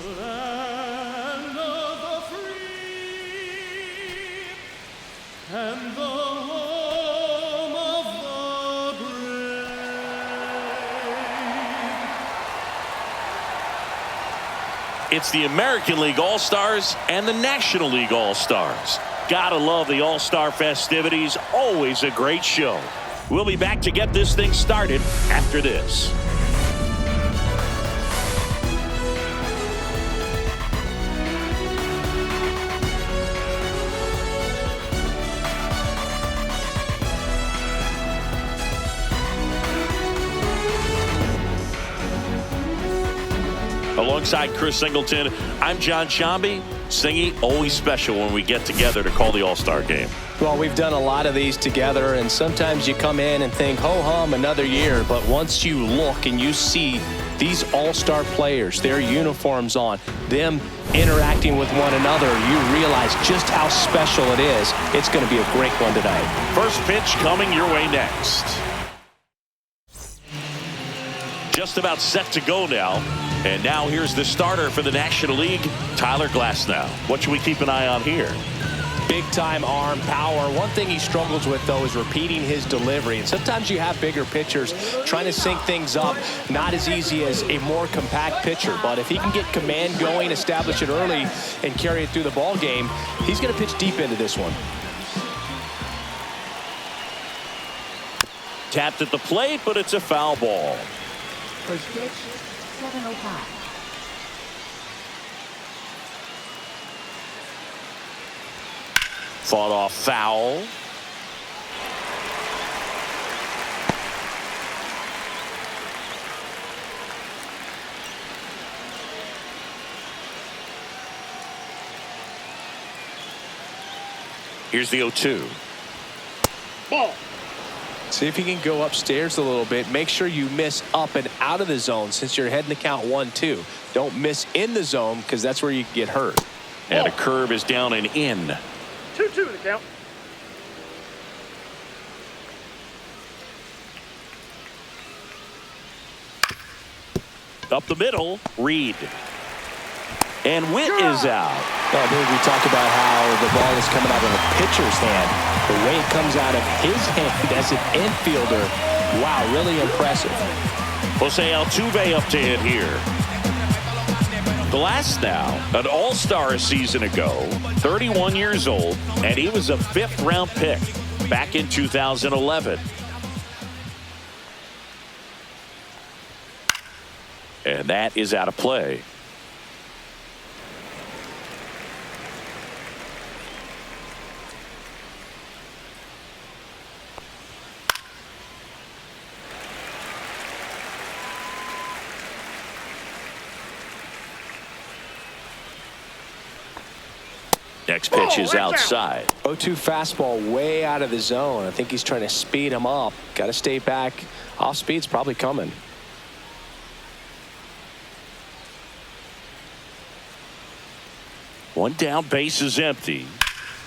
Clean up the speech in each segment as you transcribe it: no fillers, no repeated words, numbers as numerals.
land of the free and the home of the brave. It's the American League All-Stars and the National League All-Stars. Gotta love the All-Star festivities. Always a great show. We'll be back to get this thing started after this. Alongside Chris Singleton, I'm John Shambi. Singy, always special when we get together to call the All-Star game. Well, we've done a lot of these together, and sometimes you come in and think, ho-hum, another year. But once you look and you see these All-Star players, their uniforms on, them interacting with one another, you realize just how special it is. It's going to be a great one tonight. First pitch coming your way next. Just about set to go now. And now here's the starter for the National League, Tyler Glasnow. What should we keep an eye on here? Big-time arm power. One thing he struggles with, though, is repeating his delivery. And sometimes you have bigger pitchers trying to sync things up. Not as easy as a more compact pitcher. But if he can get command going, establish it early, and carry it through the ball game, he's going to pitch deep into this one. Tapped at the plate, but it's a foul ball. First pitch, 7:05. Fought off foul. Here's the 0-2. Ball. See if you can go upstairs a little bit. Make sure you miss up and out of the zone since you're heading to count 1-2. Don't miss in the zone because that's where you get hurt. And a curve is down and in. 2-2 to count. Up the middle, Reed. And Witt is out. Well, we talk about how the ball is coming out of the pitcher's hand. The way it comes out of his hand as an infielder, wow, really impressive. Jose Altuve up to hit here. Glasnow, an all-star a season ago, 31 years old, and he was a 5th-round pick back in 2011. And that is out of play. Next pitch is outside. 0-2 fastball way out of the zone. I think he's trying to speed him up. Got to stay back. Off speed's probably coming. One down, base is empty.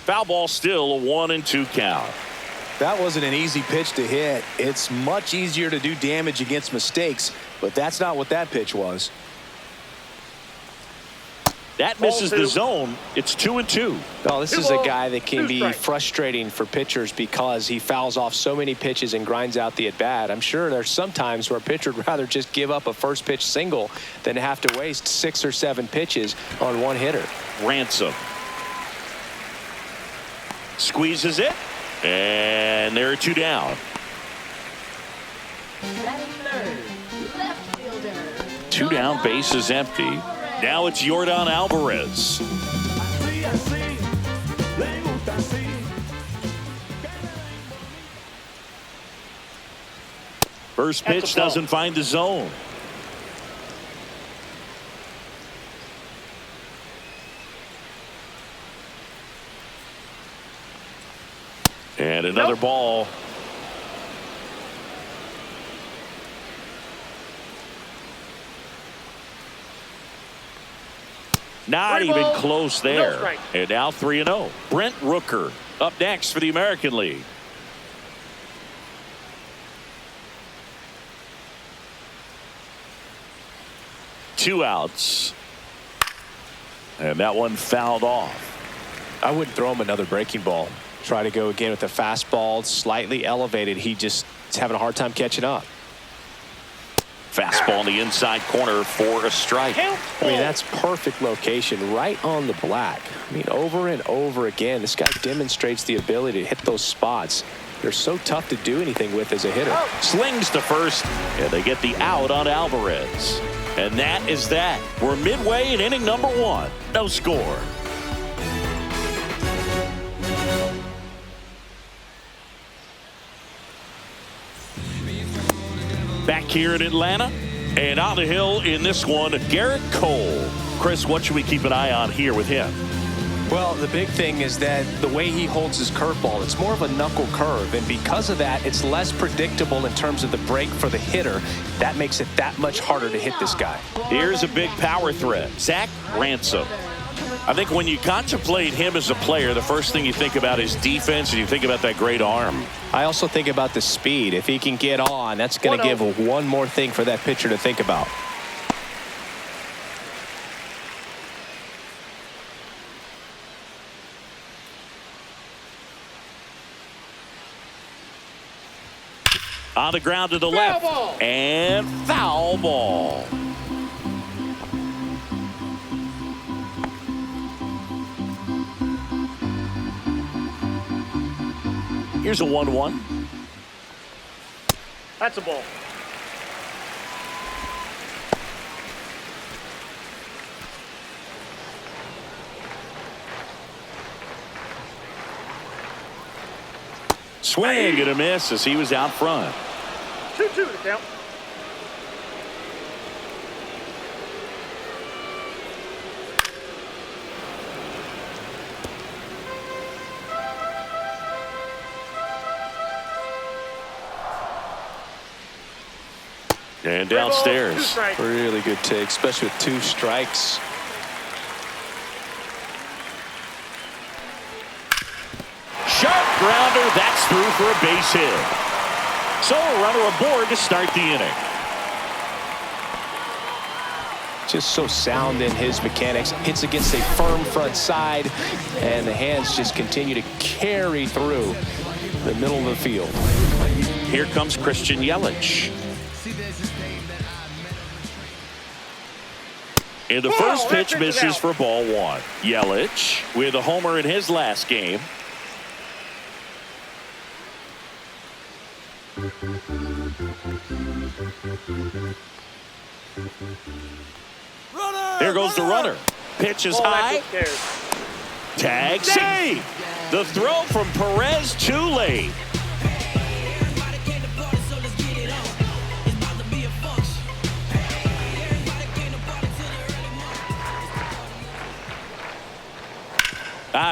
Foul ball, still a 1-2 count. That wasn't an easy pitch to hit. It's much easier to do damage against mistakes, but that's not what that pitch was. That misses the zone. It's 2-2. Well, this is a guy that can be frustrating for pitchers because he fouls off so many pitches and grinds out the at-bat. I'm sure there's some times where a pitcher would rather just give up a first pitch single than have to waste 6 or 7 pitches on one hitter. Ransom squeezes it, and there are 2 down. Batting third, left fielder. 2 down, base is empty. Now it's Yordan Alvarez. First pitch doesn't find the zone. And another ball. Not even close there. And now 3-0. Brent Rooker up next for the American League. Two outs. And that one fouled off. I wouldn't throw him another breaking ball. Try to go again with the fastball, slightly elevated. He just is having a hard time catching up. Fastball in the inside corner for a strike. I mean, that's perfect location, right on the black. I mean, over and over again, this guy demonstrates the ability to hit those spots. They're so tough to do anything with as a hitter. Slings to first, and they get the out on Alvarez. And that is that. We're midway in inning number 1. No score. Back here in Atlanta, and on the hill in this one, Garrett Cole. Chris, what should we keep an eye on here with him? Well, the big thing is that the way he holds his curveball, it's more of a knuckle curve, and because of that, it's less predictable in terms of the break for the hitter. That makes it that much harder to hit this guy. Here's a big power threat, Zach Ransom. I think when you contemplate him as a player, the first thing you think about is defense, and you think about that great arm. I also think about the speed. If he can get on, that's going to give one more thing for that pitcher to think about. On the ground to the left. And foul ball. Here's a 1-1. That's a ball. Swing and a miss as he was out front. 2-2 the count. And downstairs. Really good take, especially with 2 strikes. Sharp grounder. That's through for a base hit. So a runner aboard to start the inning. Just so sound in his mechanics. Hits against a firm front side, and the hands just continue to carry through the middle of the field. Here comes Christian Yelich. And the first pitch misses for ball 1. Yelich with a homer in his last game. There goes the runner. Pitch is high. Tag save. The throw from Perez too late.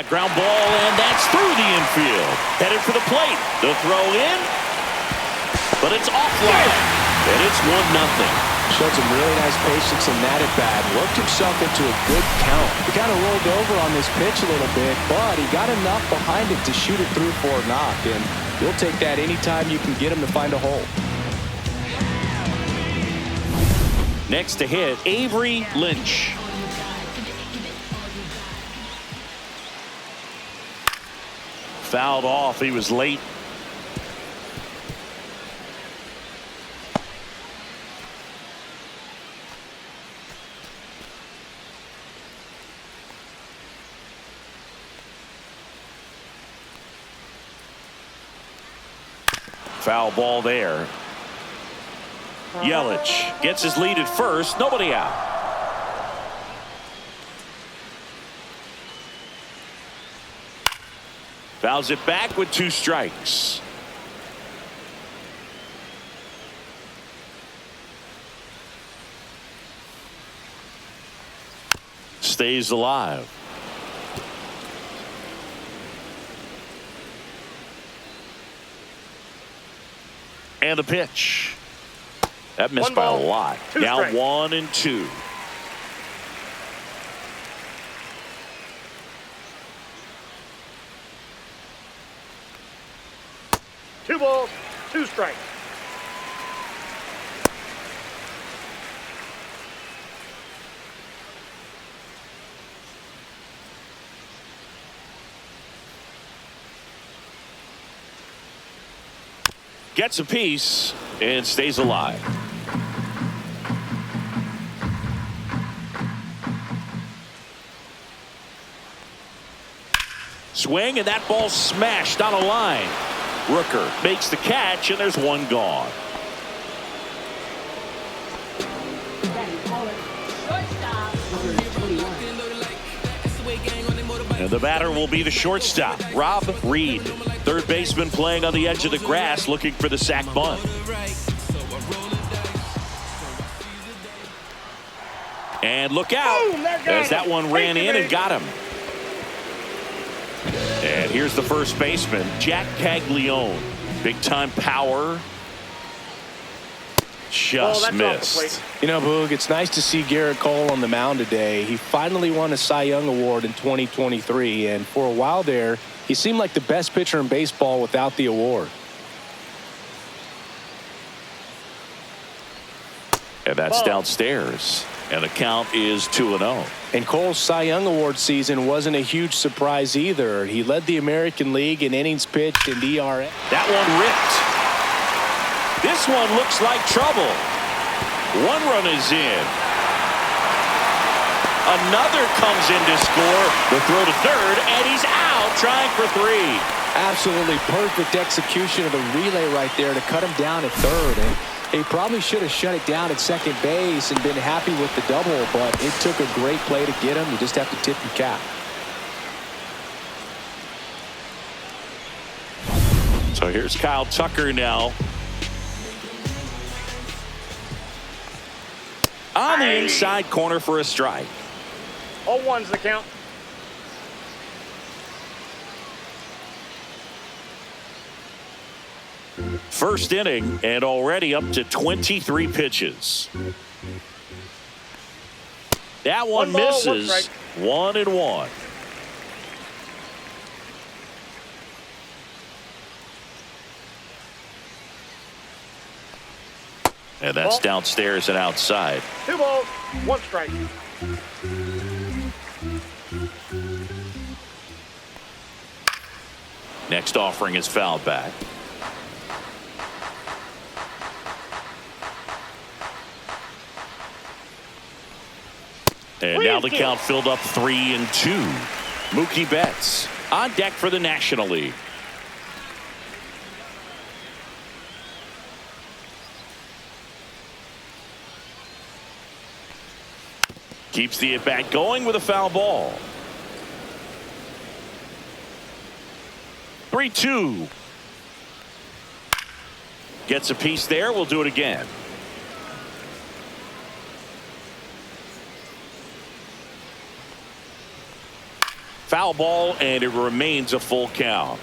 Ground ball, and that's through the infield. Headed for the plate. The throw in, but it's offline, and it's 1-0. Showed some really nice patience in that at bat. Worked himself into a good count. He kind of rolled over on this pitch a little bit, but he got enough behind it to shoot it through for a knock, and you'll take that anytime you can get him to find a hole. Next to hit, Avery Lynch. Fouled off. He was late. Foul ball there. Yelich gets his lead at first. Nobody out. Fouls it back with 2 strikes. Stays alive. And the pitch. That missed by a lot. Now 1-2. Two balls, 2 strikes. Gets a piece and stays alive. Swing, and that ball smashed on a line. Rooker makes the catch, and there's one gone. And the batter will be the shortstop, Rob Reed. Third baseman playing on the edge of the grass, looking for the sac bunt. And look out, as that one ran in and got him. And here's the first baseman, Jack Caglione. Big time power. Just missed. You know, Boog, it's nice to see Garrett Cole on the mound today. He finally won a Cy Young Award in 2023, and for a while there, he seemed like the best pitcher in baseball without the award. And that's downstairs. And the count is 2-0. And Cole's Cy Young Award season wasn't a huge surprise either. He led the American League in innings pitched and ERA. That one ripped. This one looks like trouble. One run is in. Another comes in to score. The throw to third, and he's out trying for 3. Absolutely perfect execution of the relay right there to cut him down at third. And he probably should have shut it down at second base and been happy with the double, but it took a great play to get him. You just have to tip your cap. So here's Kyle Tucker now. On the inside corner for a strike. 0-1's the count. First inning and already up to 23 pitches. That one misses. 1-1. And that's downstairs and outside. 2 balls, 1 strike. Next offering is fouled back. And now the count filled up 3-2. Mookie Betts on deck for the National League. Keeps the at-bat going with a foul ball. 3-2. Gets a piece there. We'll do it again. Foul ball, and it remains a full count.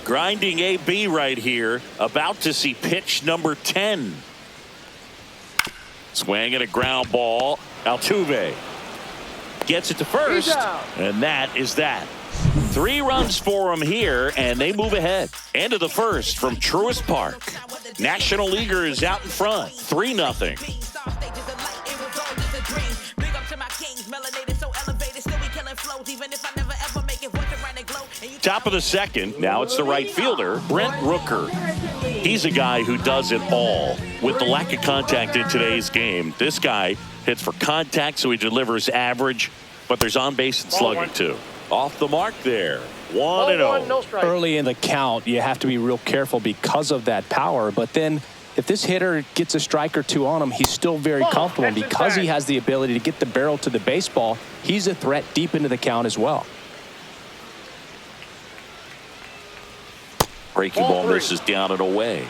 Grinding AB right here, about to see pitch number 10. Swing and a ground ball. Altuve gets it to first, and that is that. 3 runs for him here, and they move ahead. End of the first from Truist Park. National Leaguers out in front, 3-0. Top of the second, now it's the right fielder, Brent Rooker. He's a guy who does it all. With the lack of contact in today's game, this guy hits for contact, so he delivers average, but there's on base and slugging too. Off the mark there. 1-0. No strike. Early in the count, you have to be real careful because of that power, but then if this hitter gets a strike or two on him, he's still very comfortable. And because he has the ability to get the barrel to the baseball, he's a threat deep into the count as well. Breaking ball misses down and away.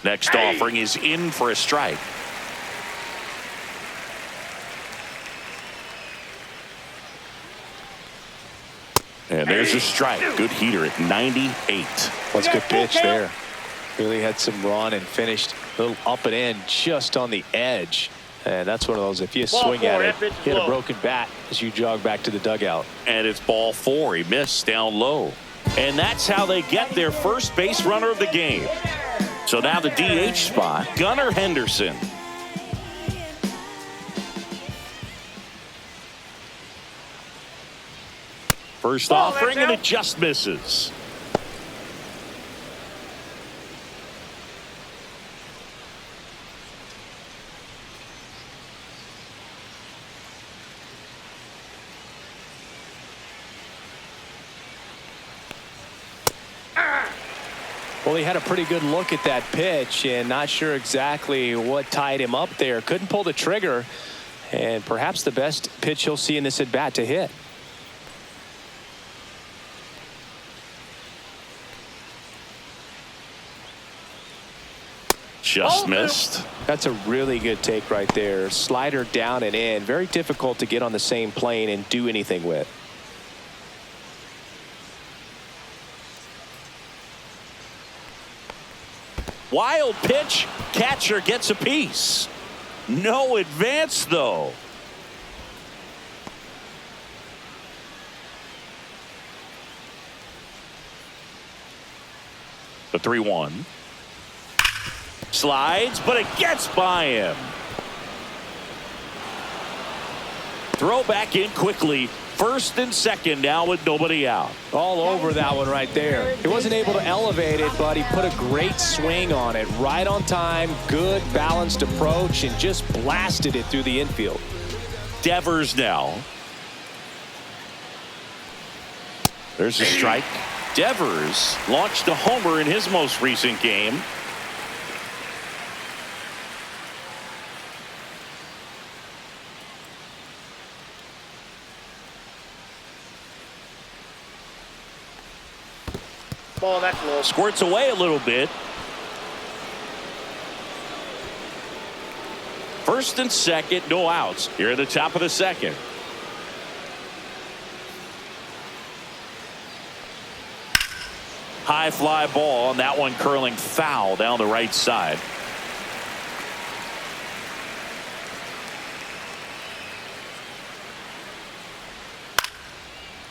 Next offering is in for a strike. And there's a strike. Good heater at 98. That's a good pitch there. Really had some run and finished a little up and in just on the edge. And that's one of those, if you Ball swing four, at it, that pitch hit a low. broken bat as you jog back to the dugout. And it's ball 4. He missed down low. And that's how they get their first base runner of the game. So now the DH spot, Gunnar Henderson. First Ball, offering, that's and out. it just misses. Well, he had a pretty good look at that pitch and not sure exactly what tied him up there. Couldn't pull the trigger, and perhaps the best pitch he'll see in this at bat to hit. Just missed. That's a really good take right there. Slider down and in. Very difficult to get on the same plane and do anything with. Wild pitch. Catcher gets a piece. No advance, though. The 3-1. Slides, but it gets by him. Throw back in quickly. First and second now with nobody out. All over that one right there. He wasn't able to elevate it, but he put a great swing on it. Right on time, good balanced approach, and just blasted it through the infield. Devers now. There's a strike. Devers launched a homer in his most recent game. Ball, that's low. Squirts away a little bit. First and second, no outs. Here at the top of the second. High fly ball, and that one curling foul down the right side.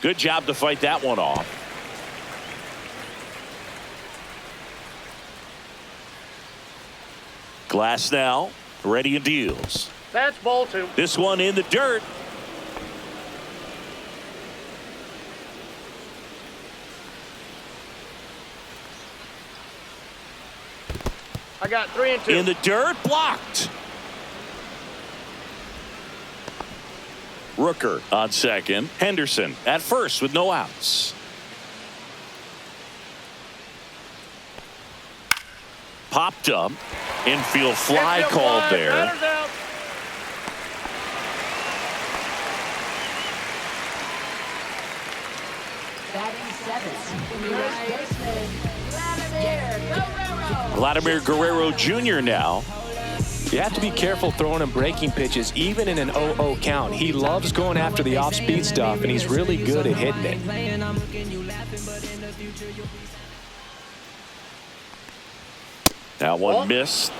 Good job to fight that one off. Glass now, ready and deals. That's ball 2. This one in the dirt. I got 3 and 2. In the dirt, blocked. Rooker on second. Henderson at first with no outs. Popped up. Infield fly Infield called fly, there. batter's out. Batting seventh, first baseman, Vladimir Guerrero. Vladimir Guerrero Jr. now. You have to be careful throwing him breaking pitches, even in an 0-0 count. He loves going after the off-speed stuff, and he's really good at hitting it. That one missed.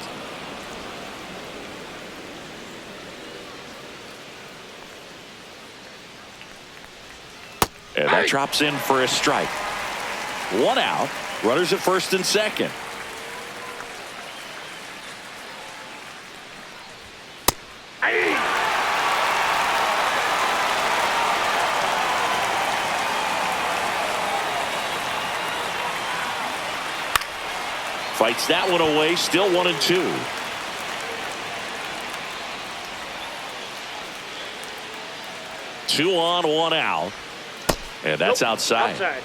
And that drops in for a strike. 1 out. Runners at first and second. Fights that one away. Still 1 and 2. Two on, 1 out. And that's outside. Outside.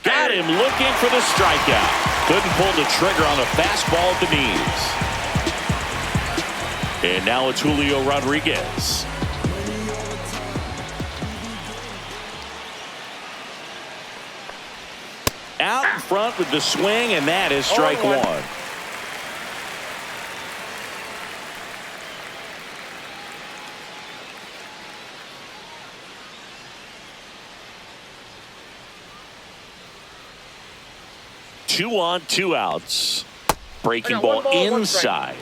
Got him looking for the strikeout. Couldn't pull the trigger on the fastball at the knees. And now it's Julio Rodriguez. Out in front with the swing, and that is strike 1. 2 on, 2 outs. Breaking I got one ball ball, one strike. inside.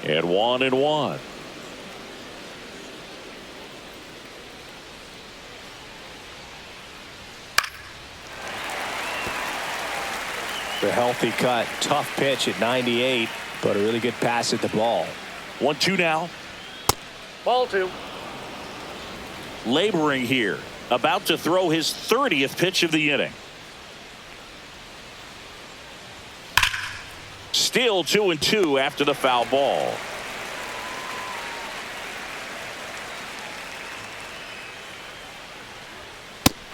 And 1-1. The healthy cut. Tough pitch at 98, but a really good pass at the ball. 1-2 now. Ball 2. Laboring here. About to throw his 30th pitch of the inning. Still 2-2 after the foul ball.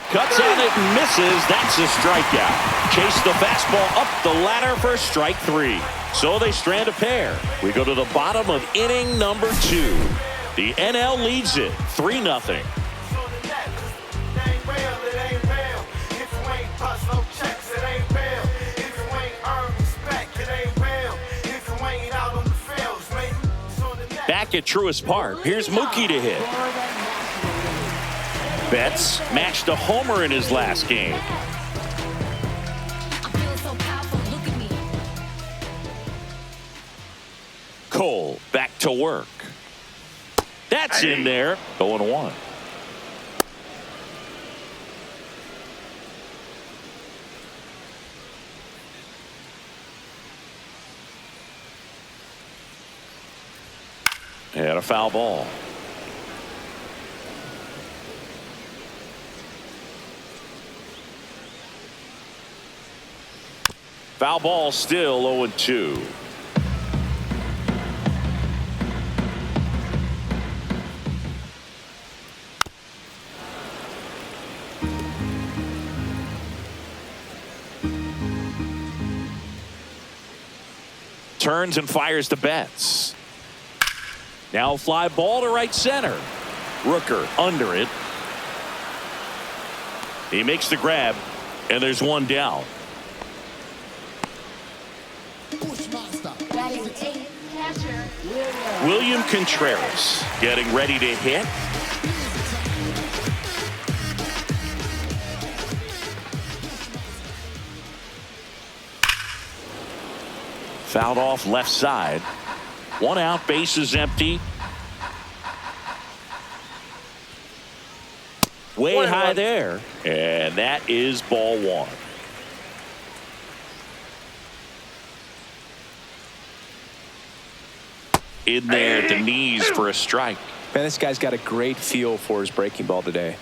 Cuts on it and misses. That's a strikeout. Chase the fastball up the ladder for strike 3. So they strand a pair. We go to the bottom of inning number 2. The NL leads it 3-0. Back at Truist Park, here's Mookie to hit. Betts matched a homer in his last game. Cole back to work. That's in there. 0-1. And a foul ball. Foul ball, still 0-2. Turns and fires to Betts. Now fly ball to right center. Rooker under it. He makes the grab, and there's one down. Batting 8th, catcher, William Contreras getting ready to hit. Fouled off left side. 1 out, base is empty. Way high there. And that is ball 1. In there at the knees for a strike. Man, this guy's got a great feel for his breaking ball today.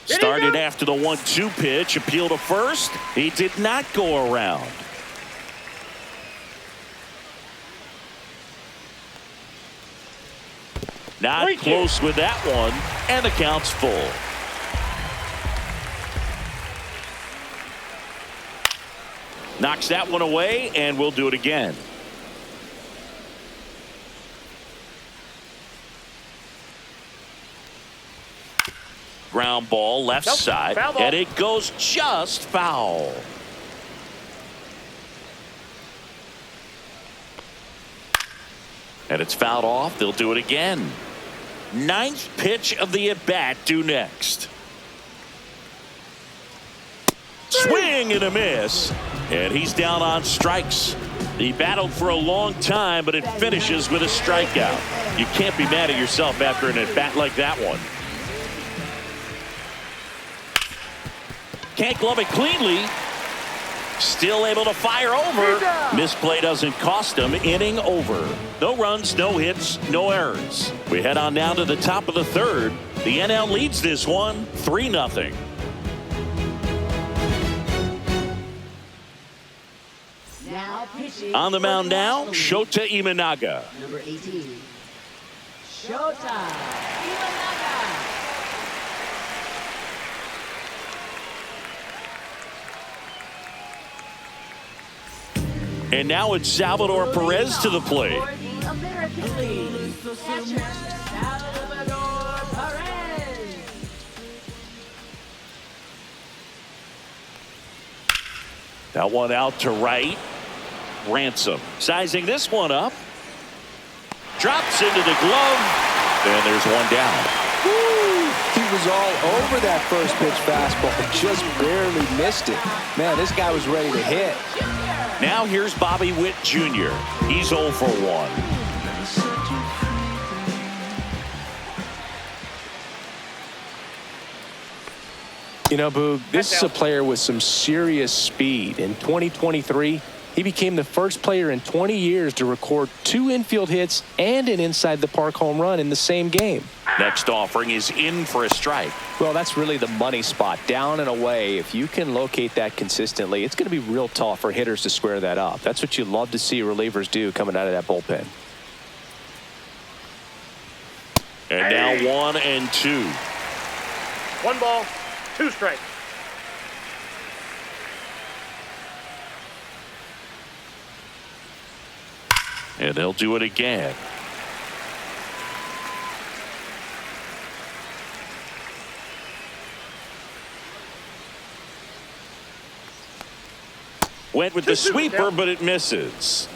Started after the 1-2 pitch. Appeal to first. He did not go around. Not close with that one. And the count's full. Knocks that one away, and we'll do it again. Ground ball left side, foul ball. and it goes just foul. And it's fouled off. They'll do it again. 9th pitch of the at-bat due next. Swing and a miss. And he's down on strikes. He battled for a long time, but it finishes with a strikeout. You can't be mad at yourself after an at-bat like that one. Can't glove it cleanly. Still able to fire over. Misplay doesn't cost him. Inning over. No runs, no hits, no errors. We head on down to the top of the 3rd. The NL leads this one 3-0. now pitching. On the mound now, Shota Imanaga. Number 18, Shota Imanaga. And now it's Salvador Perez to the plate. For the American League, catcher Salvador Perez. That one out to right. Ransom sizing this one up. Drops into the glove. And there's one down. He was all over that first pitch fastball. Just barely missed it. Man, this guy was ready to hit. Now here's Bobby Witt Jr. He's 0 for 1. You know, Boog, this is a player with some serious speed. In 2023, he became the first player in 20 years to record 2 infield hits and an inside-the-park home run in the same game. Next offering is in for a strike. Well, that's really the money spot, down and away. If you can locate that consistently, it's going to be real tough for hitters to square that up. That's what you love to see relievers do coming out of that bullpen. And now 1-2. 1 ball, 2 strikes. And they'll do it again. Went with the sweeper, but it misses.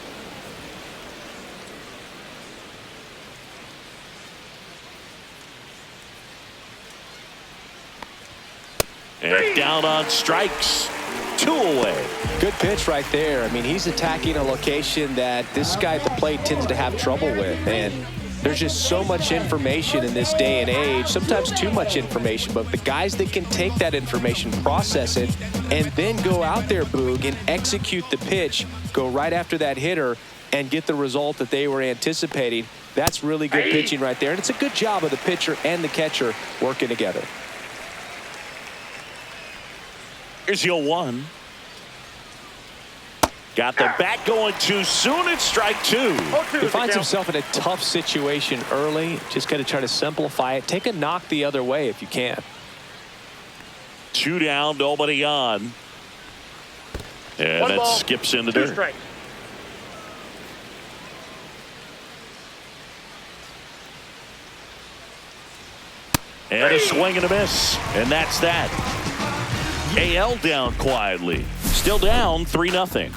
And down on strikes. 2 away. Good pitch right there. I mean, he's attacking a location that this guy at the plate tends to have trouble with. And there's just so much information in this day and age, sometimes too much information. But the guys that can take that information, process it, and then go out there, Boog, and execute the pitch, go right after that hitter, and get the result that they were anticipating, that's really good pitching right there. And it's a good job of the pitcher and the catcher working together. Here's your 1. Got the bat going too soon. It's strike 2. He finds himself in a tough situation early. Just got to try to simplify it. Take a knock the other way if you can. 2 down, nobody on. And 1 that ball, skips in the 2 dirt. strikes. And a swing and a miss. And that's that. AL down quietly. Still down 3-0.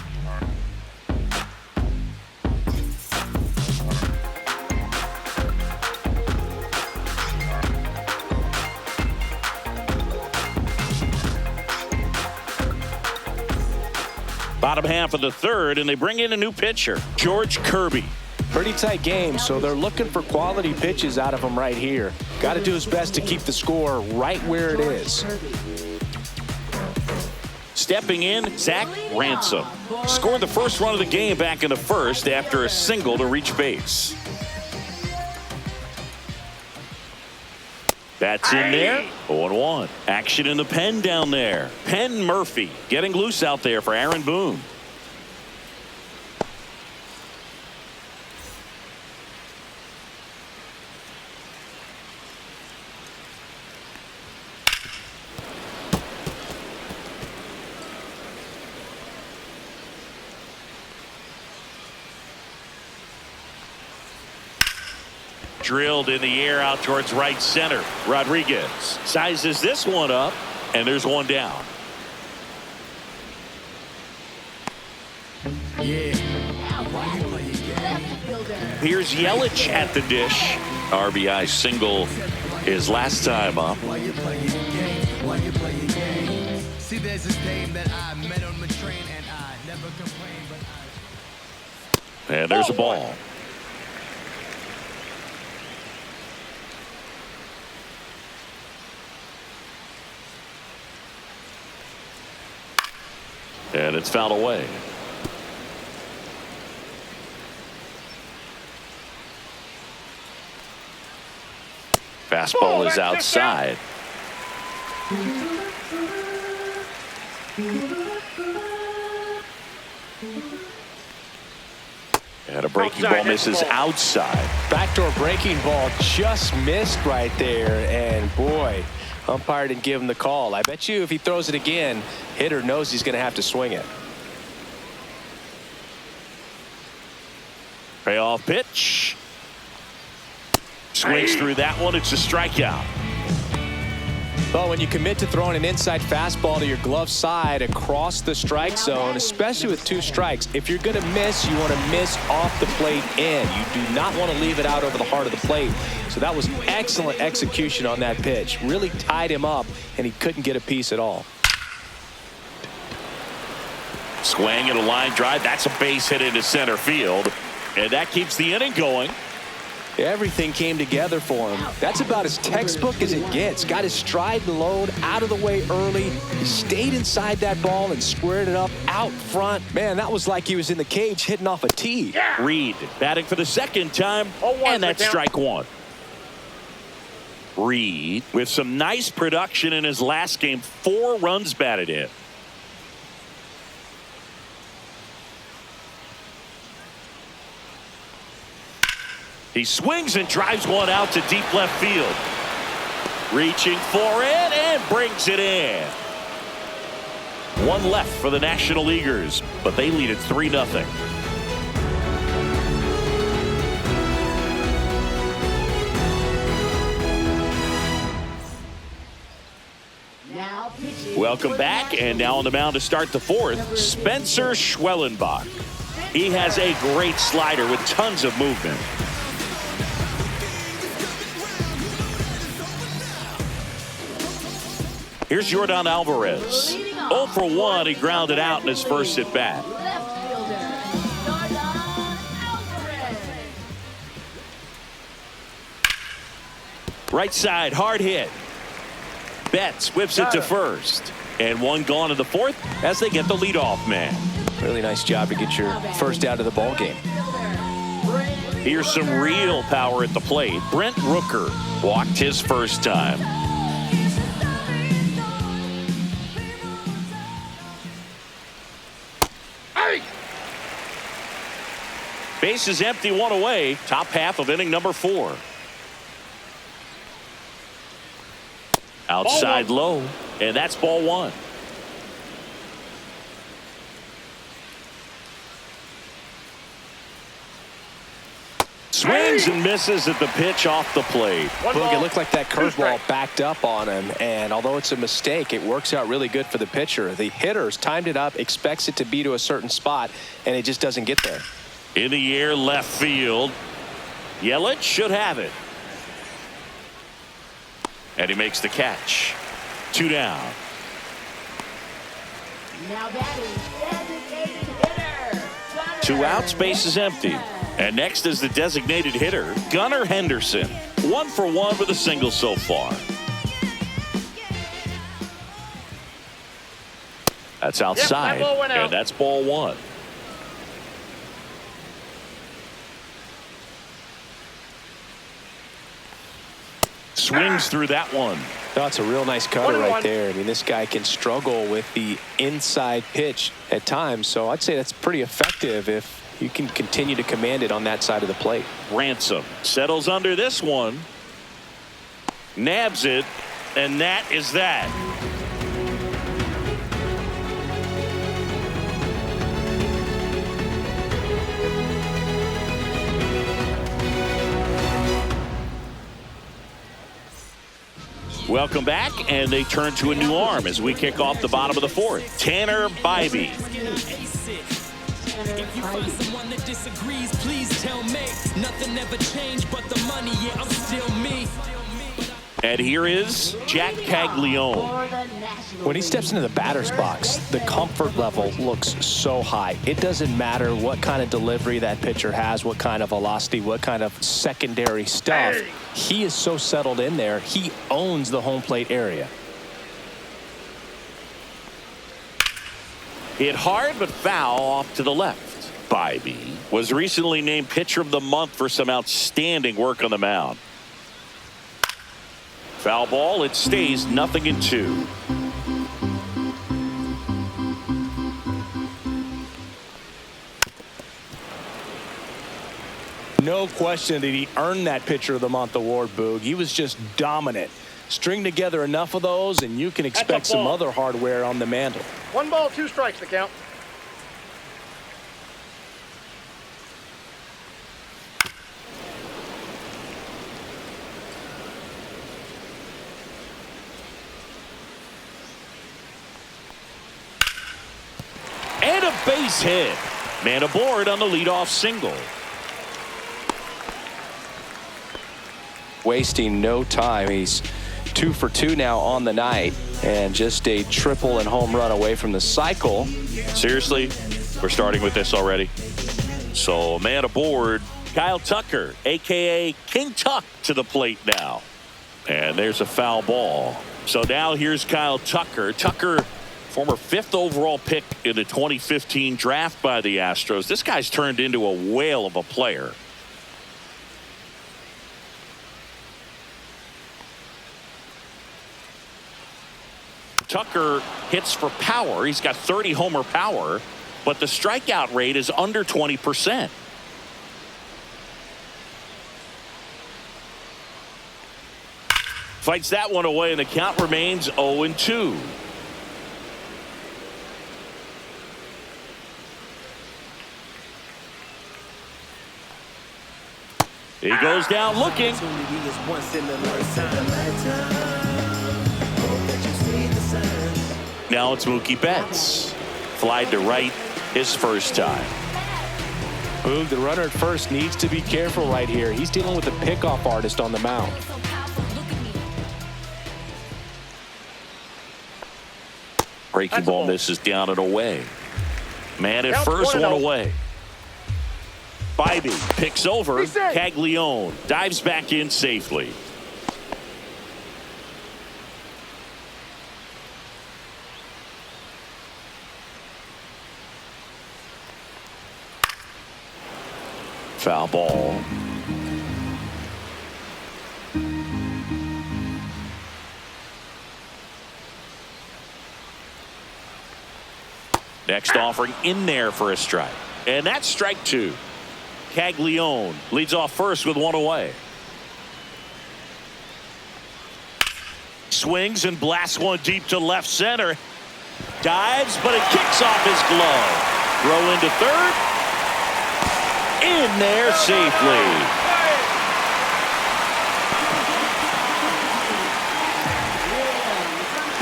Bottom half of the third, and they bring in a new pitcher, George Kirby. Pretty tight game, so they're looking for quality pitches out of him right here. Got to do his best to keep the score right where it is. Stepping in, Zach Ransom. Scored the first run of the game back in the first after a single to reach base. That's in there. 0-1. Action in the pen down there. Penn Murphy getting loose out there for Aaron Boone. Drilled in the air out towards right center. Rodriguez sizes this one up, and there's 1 down. Here's Yelich at the dish. RBI single his last time up. See, there's this game that I met on the train and I never complained, but And there's a ball. And it's fouled away. Fastball is outside. And a breaking ball misses outside. Backdoor breaking ball just missed right there, and boy, umpire didn't give him the call. I bet you if he throws it again, hitter knows he's going to have to swing it. Payoff pitch. Swings through that one. It's a strikeout. Well, when you commit to throwing an inside fastball to your glove side across the strike zone, especially with 2 strikes, if you're going to miss, you want to miss off the plate in. You do not want to leave it out over the heart of the plate. So that was excellent execution on that pitch. Really tied him up, and he couldn't get a piece at all. Swing and a line drive. That's a base hit into center field. And that keeps the inning going. Everything came together for him. That's about as textbook as it gets. Got his stride and load out of the way early. He stayed inside that ball and squared it up out front. Man, that was like he was in the cage hitting off a tee. Yeah. Reed batting for the second time, 0-1 and that's count. strike 1. Reed with some nice production in his last game. 4 runs batted in. He swings and drives one out to deep left field. Reaching for it and brings it in. 1 left for the National Leaguers, but they lead it 3-0. Now pitching. Welcome back, and now on the mound to start the 4th, Spencer Schwellenbach. He has a great slider with tons of movement. Here's Jordan Alvarez. 0 for 1. He grounded out in his first at bat. Left fielder, Jordan Alvarez. Right side, hard hit. Betts whips it to first. And 1 gone in the 4th as they get the leadoff man. Really nice job to get your first out of the ball game. Here's some real power at the plate. Brent Rooker walked his first time. Base is empty, 1 away. Top half of inning number 4. Outside low, and that's ball 1. Swings and misses at the pitch off the plate. Look, it looked like that curveball backed up on him, and although it's a mistake, it works out really good for the pitcher. The hitter's timed it up, expects it to be to a certain spot, and it just doesn't get there. In the air, left field. Yelich should have it. And he makes the catch. 2 down. Now batting, designated hitter. 2 outs, base is empty. And next is the designated hitter, Gunnar Henderson. 1 for 1 with a single so far. That's outside, that ball went out. and that's ball 1. Swings through that one. That's a real nice cutter 1-1. right there. I mean, this guy can struggle with the inside pitch at times, so I'd say that's pretty effective if you can continue to command it on that side of the plate. Ransom settles under this one. Nabs it, and that is that. Welcome back, and they turn to a new arm as we kick off the bottom of the 4th. Tanner Bybee. If you find someone that disagrees, please tell me. Nothing ever changed but the money, yeah, I'm still me. And here is Jack Caglione. For the National When he steps into the batter's box, the comfort level looks so high. It doesn't matter what kind of delivery that pitcher has, what kind of velocity, what kind of secondary stuff. He is so settled in there. He owns the home plate area. Hit hard but foul off to the left. Bybee was recently named Pitcher of the Month for some outstanding work on the mound. Foul ball, it stays 0-2. No question that he earned that Pitcher of the Month award, Boog. He was just dominant. String together enough of those, and you can expect some ball. other hardware on the mantle. 1 ball, 2 strikes to count. a base hit. Man aboard on the leadoff single. Wasting no time. He's 2 for 2 now on the night, and just a triple and home run away from the cycle. Seriously, we're starting with this already. So man aboard, Kyle Tucker, a.k.a. King Tuck, to the plate now. And there's a foul ball. So now here's Kyle Tucker. Tucker, former 5th overall pick in the 2015 draft by the Astros. This guy's turned into a whale of a player. Tucker hits for power. He's got 30 homer power, but the strikeout rate is under 20%. Fights that one away, and the count remains 0-2. He goes down looking. Now it's Mookie Betts. Fly to right his first time. Boog, the runner at first needs to be careful right here. He's dealing with a pickoff artist on the mound. Breaking ball misses down and away. Man at Count first, 1-0. one away. Bybee picks over. Reset. Caglione dives back in safely. Foul ball. Next offering in there for a strike. And that's strike 2. Caglione leads off first with one away. Swings and blasts one deep to left center. Dives, but it kicks off his glove. Throw into third. In there safely.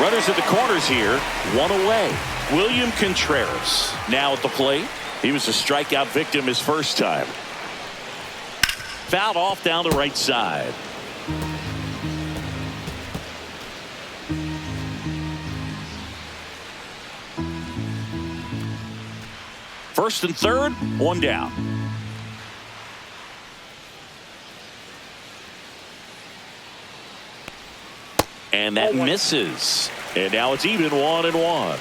Runners at the corners here, one away. William Contreras now at the plate. He was a strikeout victim his first time. Fouled off down the right side. First and third, one down. And that misses. And now it's even 1-1.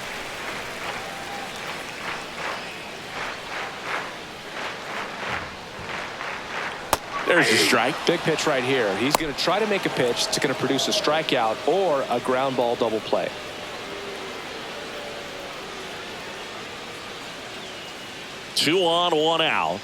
There's a strike. Big pitch right here. He's going to try to make a pitch that's going to produce a strikeout or a ground ball double play. Two on, one out.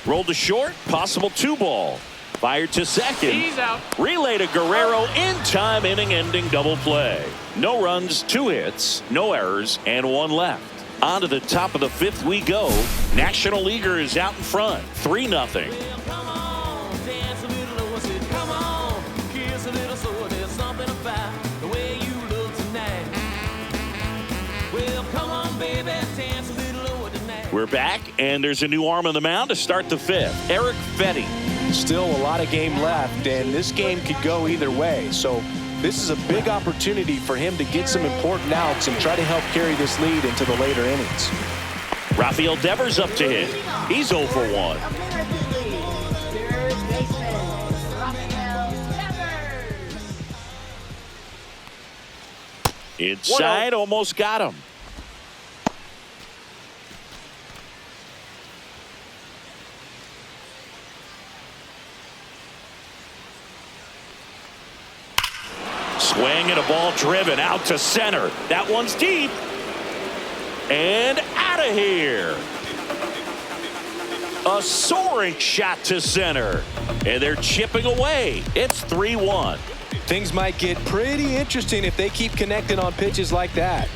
Rolled to short, possible 2-ball. Fired to second. He's out. Relay to Guerrero in time, inning-ending double play. No runs, 2 hits, no errors, and 1 left. On to the top of the 5th we go. National Leaguer is out in front, 3-0. We're back, and there's a new arm on the mound to start the 5th. Eric Fetty. Still a lot of game left, and this game could go either way. So this is a big opportunity for him to get some important outs and try to help carry this lead into the later innings. Rafael Devers up to hit. He's 0 for 1. American League, third baseman, Rafael Devers. Inside, almost got him. Swing and a ball driven out to center. That one's deep. And out of here. A soaring shot to center. And they're chipping away. It's 3-1. Things might get pretty interesting if they keep connecting on pitches like that.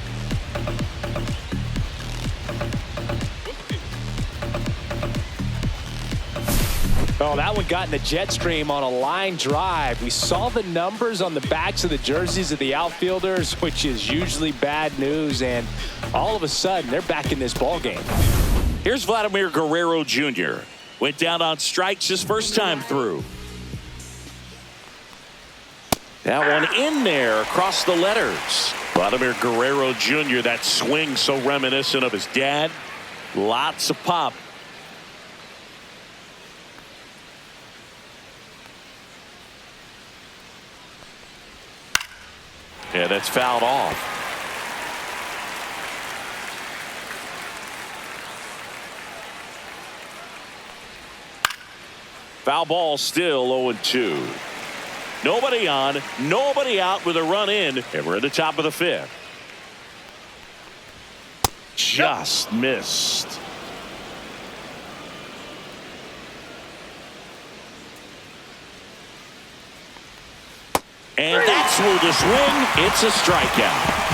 Oh, that one got in the jet stream on a line drive. We saw the numbers on the backs of the jerseys of the outfielders, which is usually bad news, and all of a sudden, they're back in this ball game. Here's Vladimir Guerrero Jr. Went down on strikes his first time through. That one in there across the letters. Vladimir Guerrero Jr., that swing so reminiscent of his dad. Lots of pop. Yeah, that's fouled off. Foul ball still 0-2. Nobody on, nobody out with a run in, and we're at the top of the fifth. Just missed. And that's through the swing. It's a strikeout.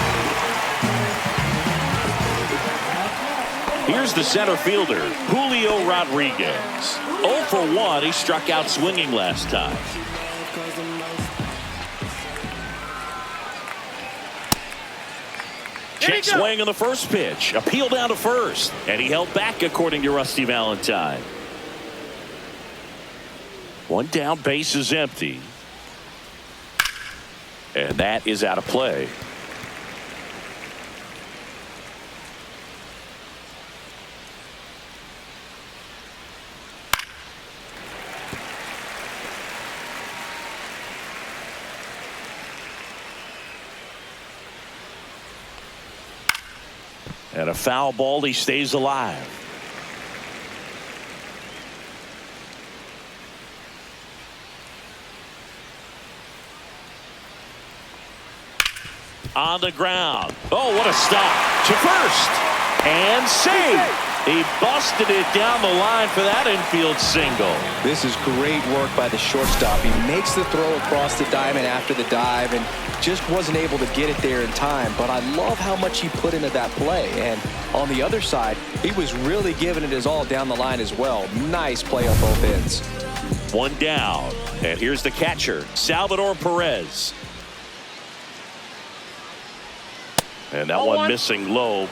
Here's the center fielder, Julio Rodriguez. 0 for 1. He struck out swinging last time. Check swing on the first pitch. Appeal down to first. And he held back, according to Rusty Valentine. One down, base is empty. And that is out of play. And a foul ball, he stays alive. On the ground. Oh, what a stop. To first. And save. He busted it down the line for that infield single. This is great work by the shortstop. He makes the throw across the diamond after the dive and just wasn't able to get it there in time. But I love how much he put into that play. And on the other side, he was really giving it his all down the line as well. Nice play on both ends. One down. And here's the catcher, Salvador Perez. And that one missing low.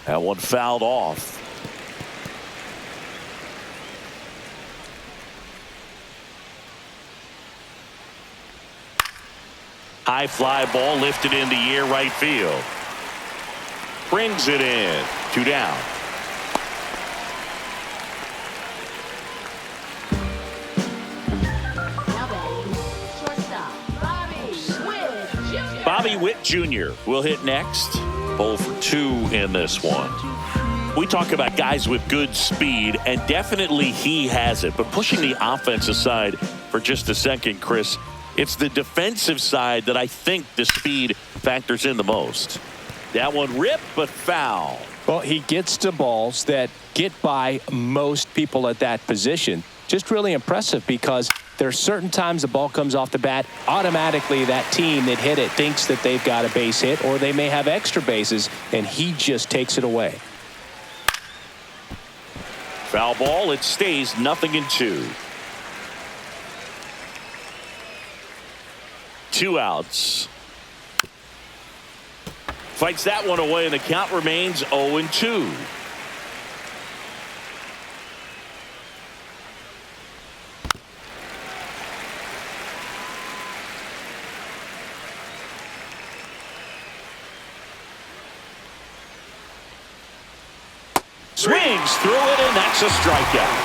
That one fouled off. High fly ball lifted in the air right field. Brings it in. 2 down. Now batting, shortstop, Bobby Witt Jr. Bobby Witt Jr. will hit next. 0 for 2 in this one. We talk about guys with good speed, and definitely he has it. But pushing the offense aside for just a second, Chris, it's the defensive side that I think the speed factors in the most. That one ripped, but foul. Well, he gets to balls that get by most people at that position. Just really impressive because there are certain times the ball comes off the bat, automatically that team that hit it thinks that they've got a base hit or they may have extra bases, and he just takes it away. Foul ball, it stays 0-2. 2 outs. Fights that one away, and the count remains 0-2. Swings through it, and that's a strikeout.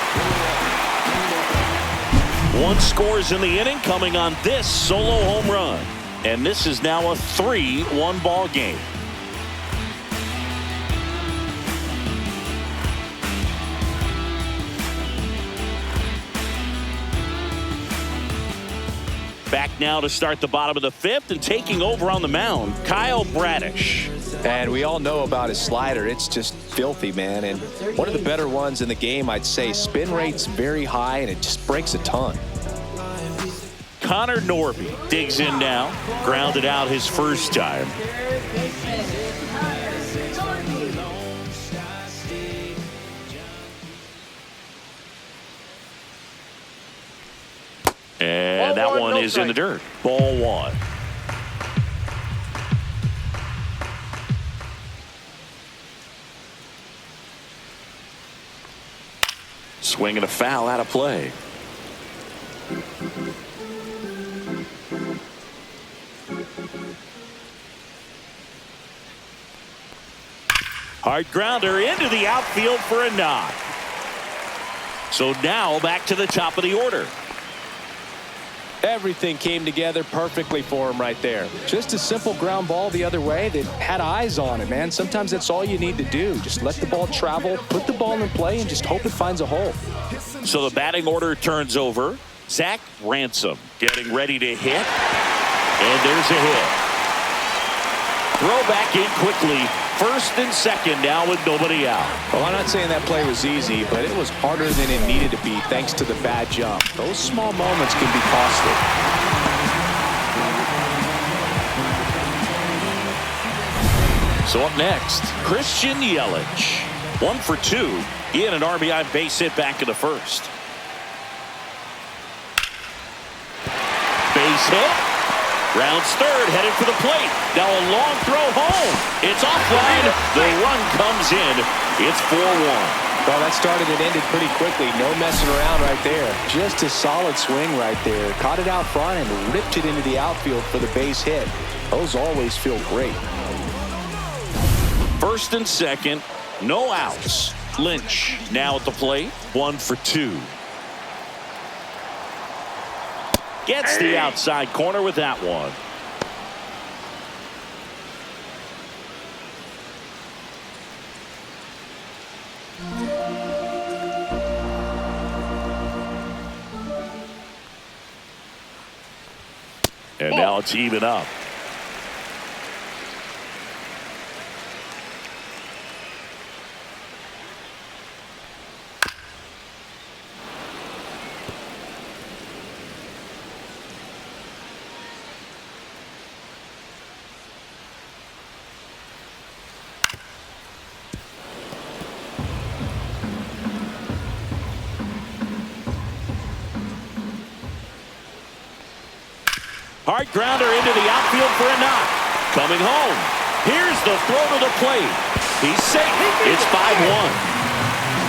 1 scores in the inning, coming on this solo home run. And this is now a 3-1 ball game. Back now to start the bottom of the 5th, and taking over on the mound, Kyle Bradish. And we all know about his slider. It's just filthy, man. And one of the better ones in the game, I'd say. Spin rate's very high, and it just breaks a ton. Connor Norby digs in now. Grounded out his first time. And that one is in the dirt. Ball one. Swing and a foul out of play. Hard grounder into the outfield for a knock. So now back to the top of the order. Everything came together perfectly for him right there. Just a simple ground ball the other way that had eyes on it, man. Sometimes that's all you need to do. Just let the ball travel, put the ball in play, and just hope it finds a hole. So the batting order turns over. Zach Ransom getting ready to hit. And there's a hit. Throw back in quickly. First and second now with nobody out. Well, I'm not saying that play was easy, but it was harder than it needed to be thanks to the bad jump. Those small moments can be costly. So up next, Christian Yelich. 1 for 2. He had an RBI base hit back in the first. Base hit. Rounds third, headed for the plate. Now a long throw home. It's offline. The run comes in. It's 4-1. Well, that started and ended pretty quickly. No messing around right there. Just a solid swing right there. Caught it out front and ripped it into the outfield for the base hit. Those always feel great. First and second, no outs. Lynch now at the plate. 1 for 2. Gets the outside corner with that one. And now it's even up. Hard grounder into the outfield for a knock. Coming home. Here's the throw to the plate. He's safe. It's 5-1.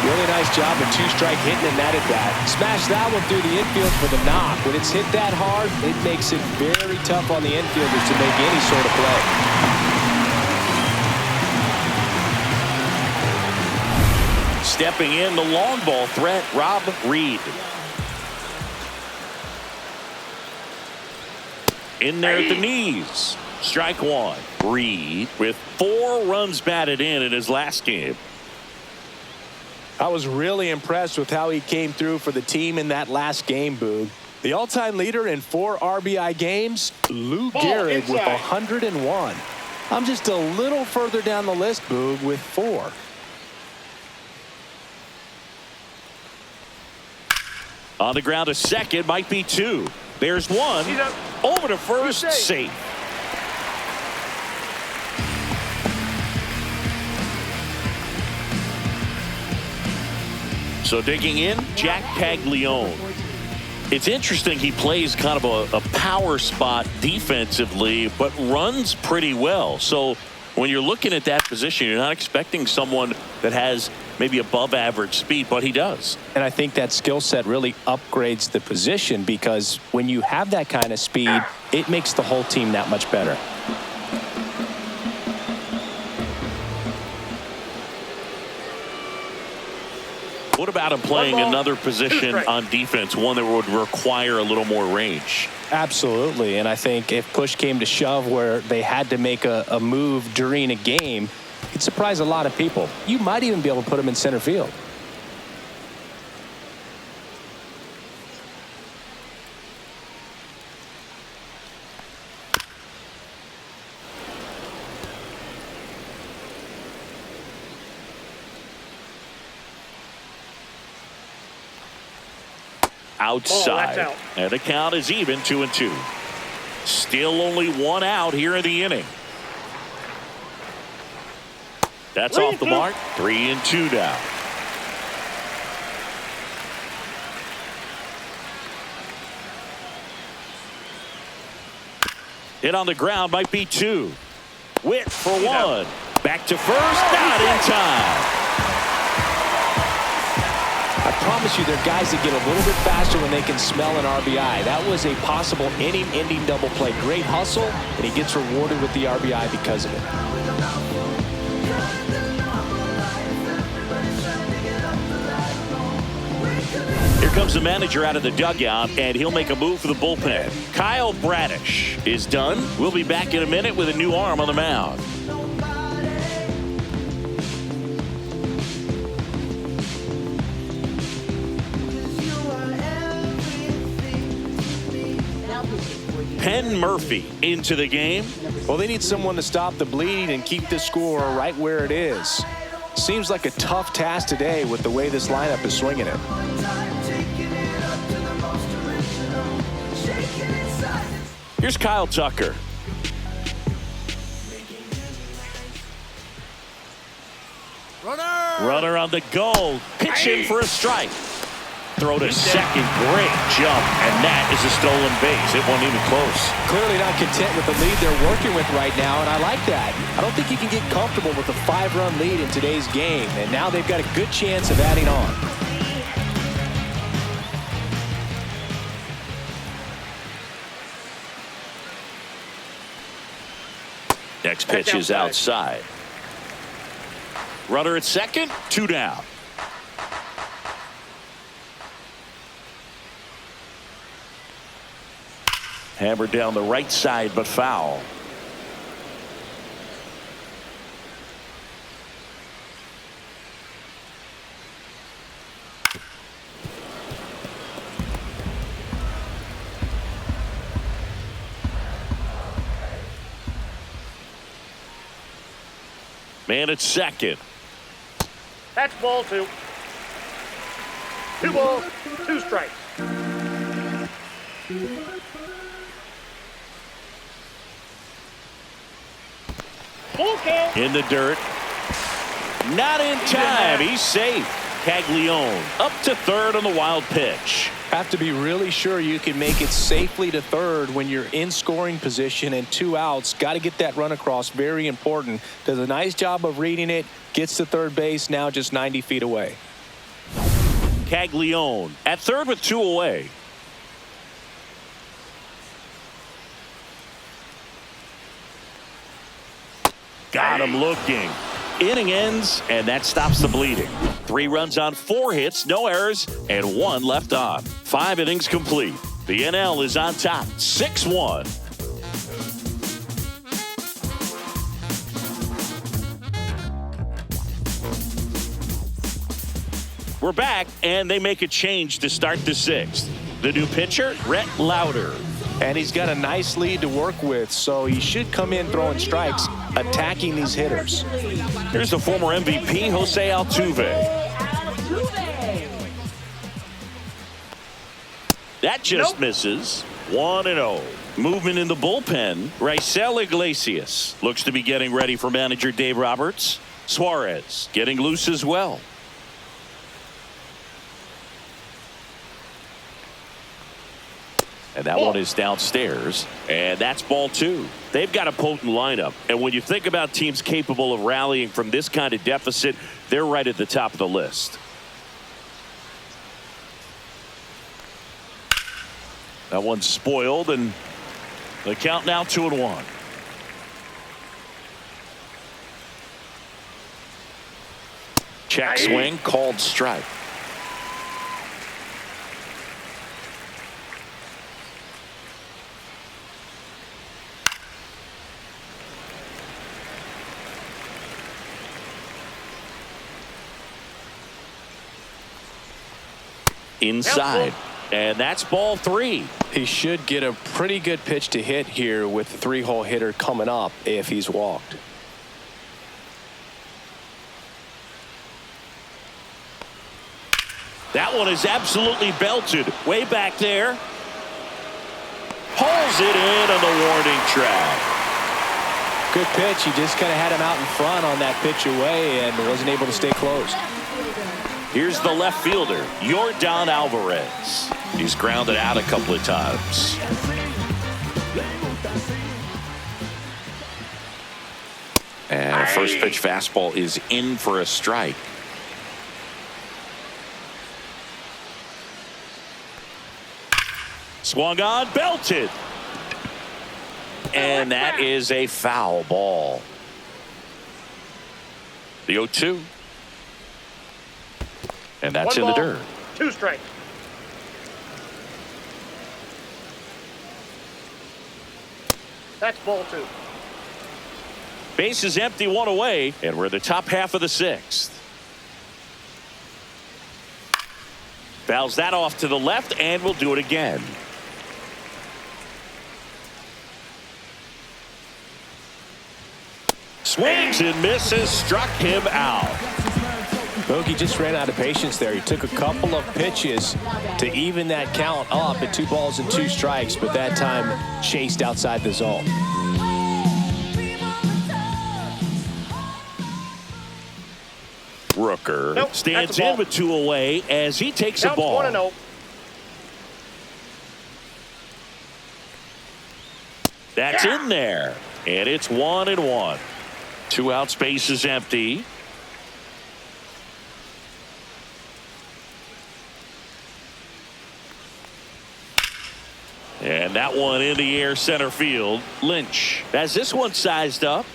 Really nice job of two-strike hitting in that at bat. Smash that one through the infield for the knock. When it's hit that hard, it makes it very tough on the infielders to make any sort of play. Stepping in the long ball threat, Rob Reed. In there at the knees. Strike one. Reed with 4 runs batted in his last game. I was really impressed with how he came through for the team in that last game, Boog. The all-time leader in 4 RBI games, Lou Gehrig with 101. I'm just a little further down the list, Boog, with 4. On the ground to second, might be 2. There's 1. Over to first, safe. So digging in, Jack Caglione. It's interesting he plays kind of a power spot defensively, but runs pretty well. So when you're looking at that position, you're not expecting someone that has maybe above average speed, but he does. And I think that skill set really upgrades the position because when you have that kind of speed, it makes the whole team that much better. What about him playing another position on defense, one that would require a little more range? Absolutely. And I think if push came to shove where they had to make a move during a game, it'd surprise a lot of people. You might even be able to put him in center field. outside. out. And the count is even 2-2. Still only one out here in the inning. That's off the mark. 3-2 now. Hit on the ground, might be 2. Witt for 1. Back to first, not in time. I promise you, there are guys that get a little bit faster when they can smell an RBI. That was a possible inning-ending double play. Great hustle, and he gets rewarded with the RBI because of it. Here comes the manager out of the dugout, and he'll make a move for the bullpen. Kyle Bradish is done. We'll be back in a minute with a new arm on the mound. Penn Murphy into the game. Well, they need someone to stop the bleeding and keep this score right where it is. Seems like a tough task today with the way this lineup is swinging it. Here's Kyle Tucker. Runner on the goal. Pitching for a strike. Throw to second. Great jump. And that is a stolen base. It wasn't even close. Clearly not content with the lead they're working with right now, and I like that. I don't think you can get comfortable with a 5-run lead in today's game, and now they've got a good chance of adding on. Next pitch is outside. Runner at second. 2 down. Hammered down the right side, but foul. Man at second. That's ball 2. 2 balls, 2 strikes. Full count. In the dirt. Not in time. He's safe. Caglione up to third on the wild pitch. Have to be really sure you can make it safely to third when you're in scoring position and 2 outs. Got to get that run across. Very important. Does a nice job of reading it. Gets to third base. Now just 90 feet away. Caglione at third with 2 away. Got him looking. Inning ends, and that stops the bleeding. 3 runs on 4 hits, no errors, and 1 left on. 5 innings complete. The NL is on top, 6-1. We're back, and they make a change to start the 6th. The new pitcher, Rhett Lauder. And he's got a nice lead to work with, so he should come in throwing strikes, attacking these hitters. Here's the former MVP, Jose Altuve. That just misses. 1-0. Movement in the bullpen. Raisel Iglesias looks to be getting ready for manager Dave Roberts. Suarez getting loose as well. And that one is downstairs, and that's ball 2. They've got a potent lineup, and when you think about teams capable of rallying from this kind of deficit, they're right at the top of the list. That one's spoiled, and the count now 2-1. Check swing, called strike. Inside, and that's ball 3. He should get a pretty good pitch to hit here with the 3-hole hitter coming up if he's walked. That one is absolutely belted. Way back there. Pulls it in on the warning track. Good pitch. He just kind of had him out in front on that pitch away and wasn't able to stay close. Here's the left fielder, Yordan Alvarez. He's grounded out a couple of times. And a first pitch fastball is in for a strike. Swung on, belted. And that is a foul ball. The 0-2. And that's in the dirt. 2 strikes. That's ball 2. Base is empty, 1 away, and we're in the top half of the 6th. Fouls that off to the left, and we'll do it again. Swings and misses, struck him out. Mookie just ran out of patience there. He took a couple of pitches to even that count up at 2 balls and 2 strikes, but that time chased outside the zone. Rooker Nope, stands that's a ball. in with 2 away as he takes a Counts ball. 1-0. That's in there, and it's 1-1. 2 outs, base is empty. And that one in the air center field. Lynch has this one sized up.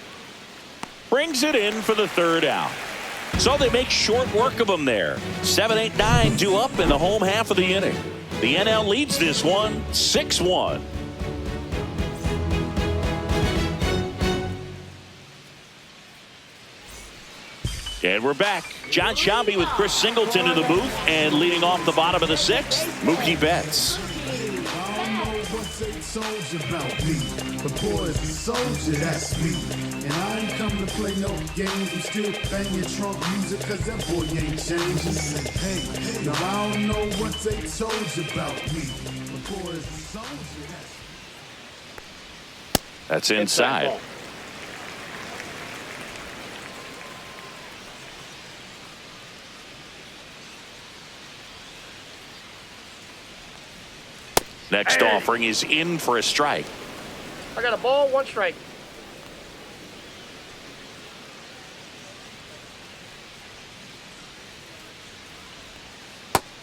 Brings it in for the 3rd out. So they make short work of them there. 7, 8, 9 due up in the home half of the inning. The NL leads this one 6-1. And we're back. John Shelby with Chris Singleton in the booth, and leading off the bottom of the 6th, Mookie Betts. About me. The boy is a soldier, that's me. And I ain't come to play no games. I'm still banging trunk music cause that boy ain't changing. Hey, now I don't know what they told you about me. The boy is a soldier, That's inside. Next offering is in for a strike. I got a ball, 1 strike.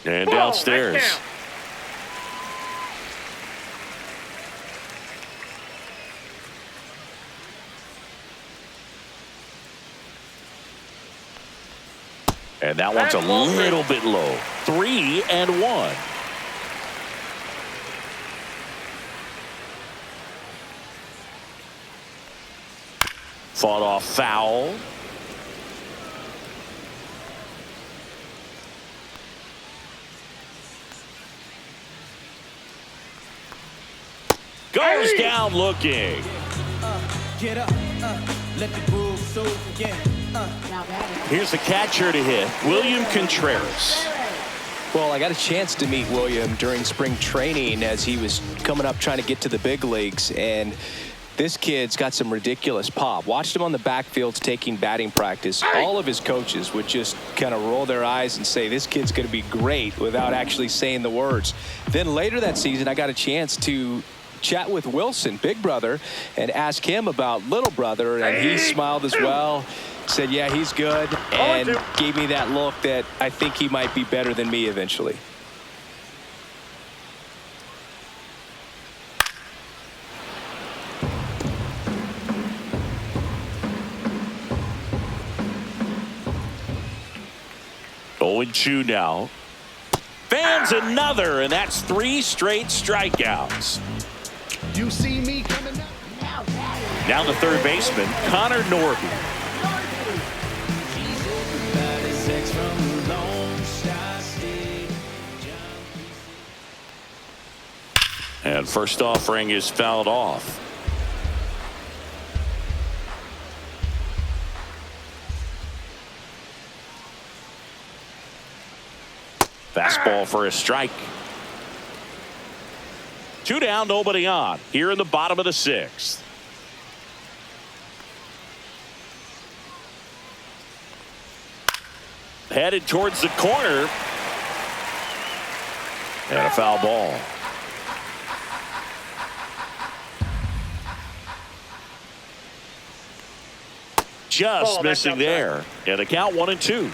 And Ball, downstairs. nice down. And that one's a That's ball 3. little bit low. 3-1. Fought off foul. Goes down looking. Get up, let the groove so again. Here's the catcher to hit, William Contreras. Well, I got a chance to meet William during spring training as he was coming up trying to get to the big leagues, and this kid's got some ridiculous pop. Watched him on the backfields taking batting practice. All of his coaches would just kind of roll their eyes and say, this kid's going to be great, without actually saying the words. Then later that season, I got a chance to chat with Wilson, big brother, and ask him about little brother, and he smiled as well. Said, yeah, he's good, and gave me that look that I think he might be better than me eventually. Oh, 0-2 now. Fans another, and that's 3 straight strikeouts. You see me coming up? Now the third baseman, Connor Norby. And first offering is fouled off. fastball for a strike. 2 down, nobody on here in the bottom of the 6th. Headed towards the corner. And a foul ball. Just Ball, missing there. And a count 1-2.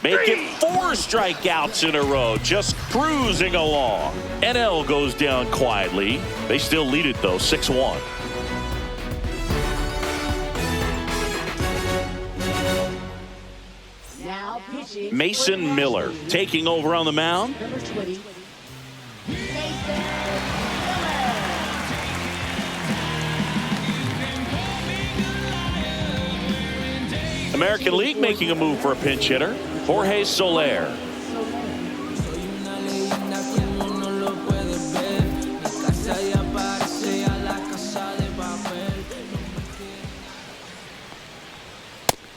Make it 4 strikeouts in a row, just cruising along. NL goes down quietly. They still lead it, though, 6-1. Now pitching. Mason Miller taking over on the mound. Number 20. Mason American League making a move for a pinch hitter. Jorge Soler.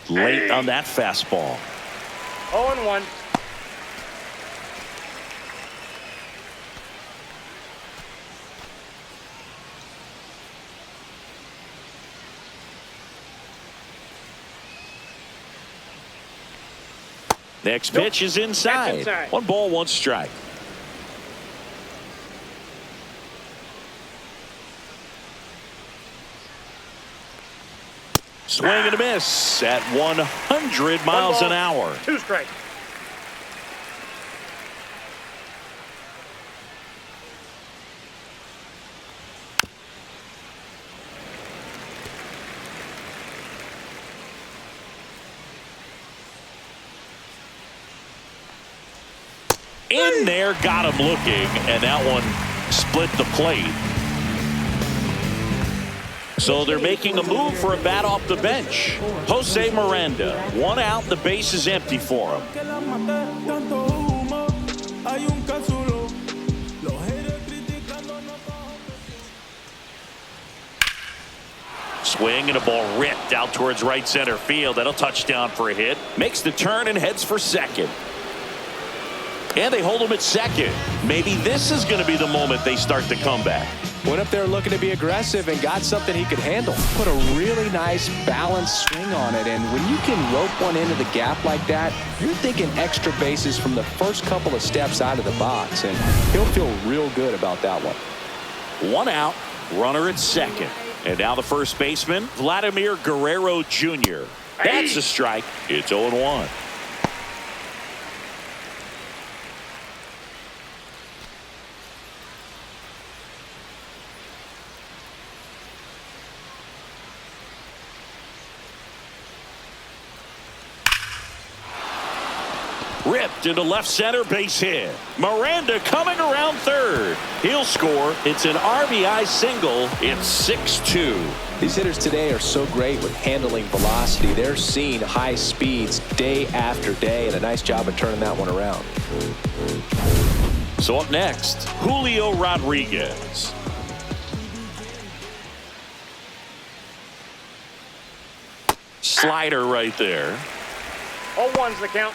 Late on that fastball. 0-1. Next pitch is inside. That's inside. 1 ball, 1 strike. Swing and a miss at 100 miles an hour. 2 strikes. In there, got him looking, and that one split the plate. So they're making a move for a bat off the bench. Jose Miranda, 1 out, the base is empty for him. Swing and a ball ripped out towards right center field. That'll touchdown for a hit. Makes the turn and heads for second. And they hold him at second. Maybe this is going to be the moment they start to come back. Went up there looking to be aggressive and got something he could handle. Put a really nice balanced swing on it. And when you can rope one into the gap like that, you're thinking extra bases from the first couple of steps out of the box. And he'll feel real good about that one. 1 out, runner at second. And now the first baseman, Vladimir Guerrero Jr. That's a strike. It's 0-1. Ripped into left center, base hit. Miranda coming around third. He'll score. It's an RBI single. It's 6-2. These hitters today are so great with handling velocity. They're seeing high speeds day after day, and a nice job of turning that one around. So up next, Julio Rodriguez. Slider right there. 0-1's the count.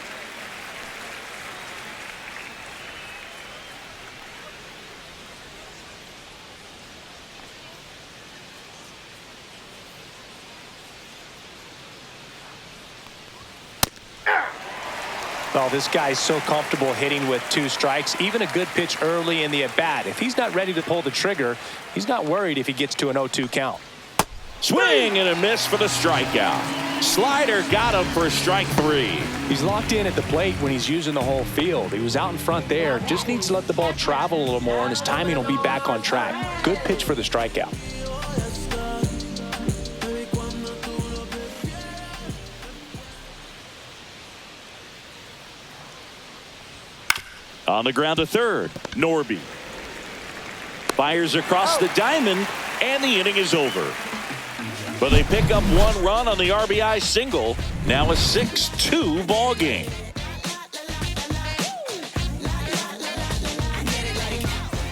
Well, this guy's so comfortable hitting with 2 strikes. Even a good pitch early in the at-bat. If he's not ready to pull the trigger, he's not worried if he gets to an 0-2 count. Swing and a miss for the strikeout. Slider got him for strike 3. He's locked in at the plate when he's using the whole field. He was out in front there. Just needs to let the ball travel a little more, and his timing will be back on track. Good pitch for the strikeout. On the ground to third, Norby. Fires across the diamond, and the inning is over. But they pick up 1 run on the RBI single. Now a 6-2 ball game.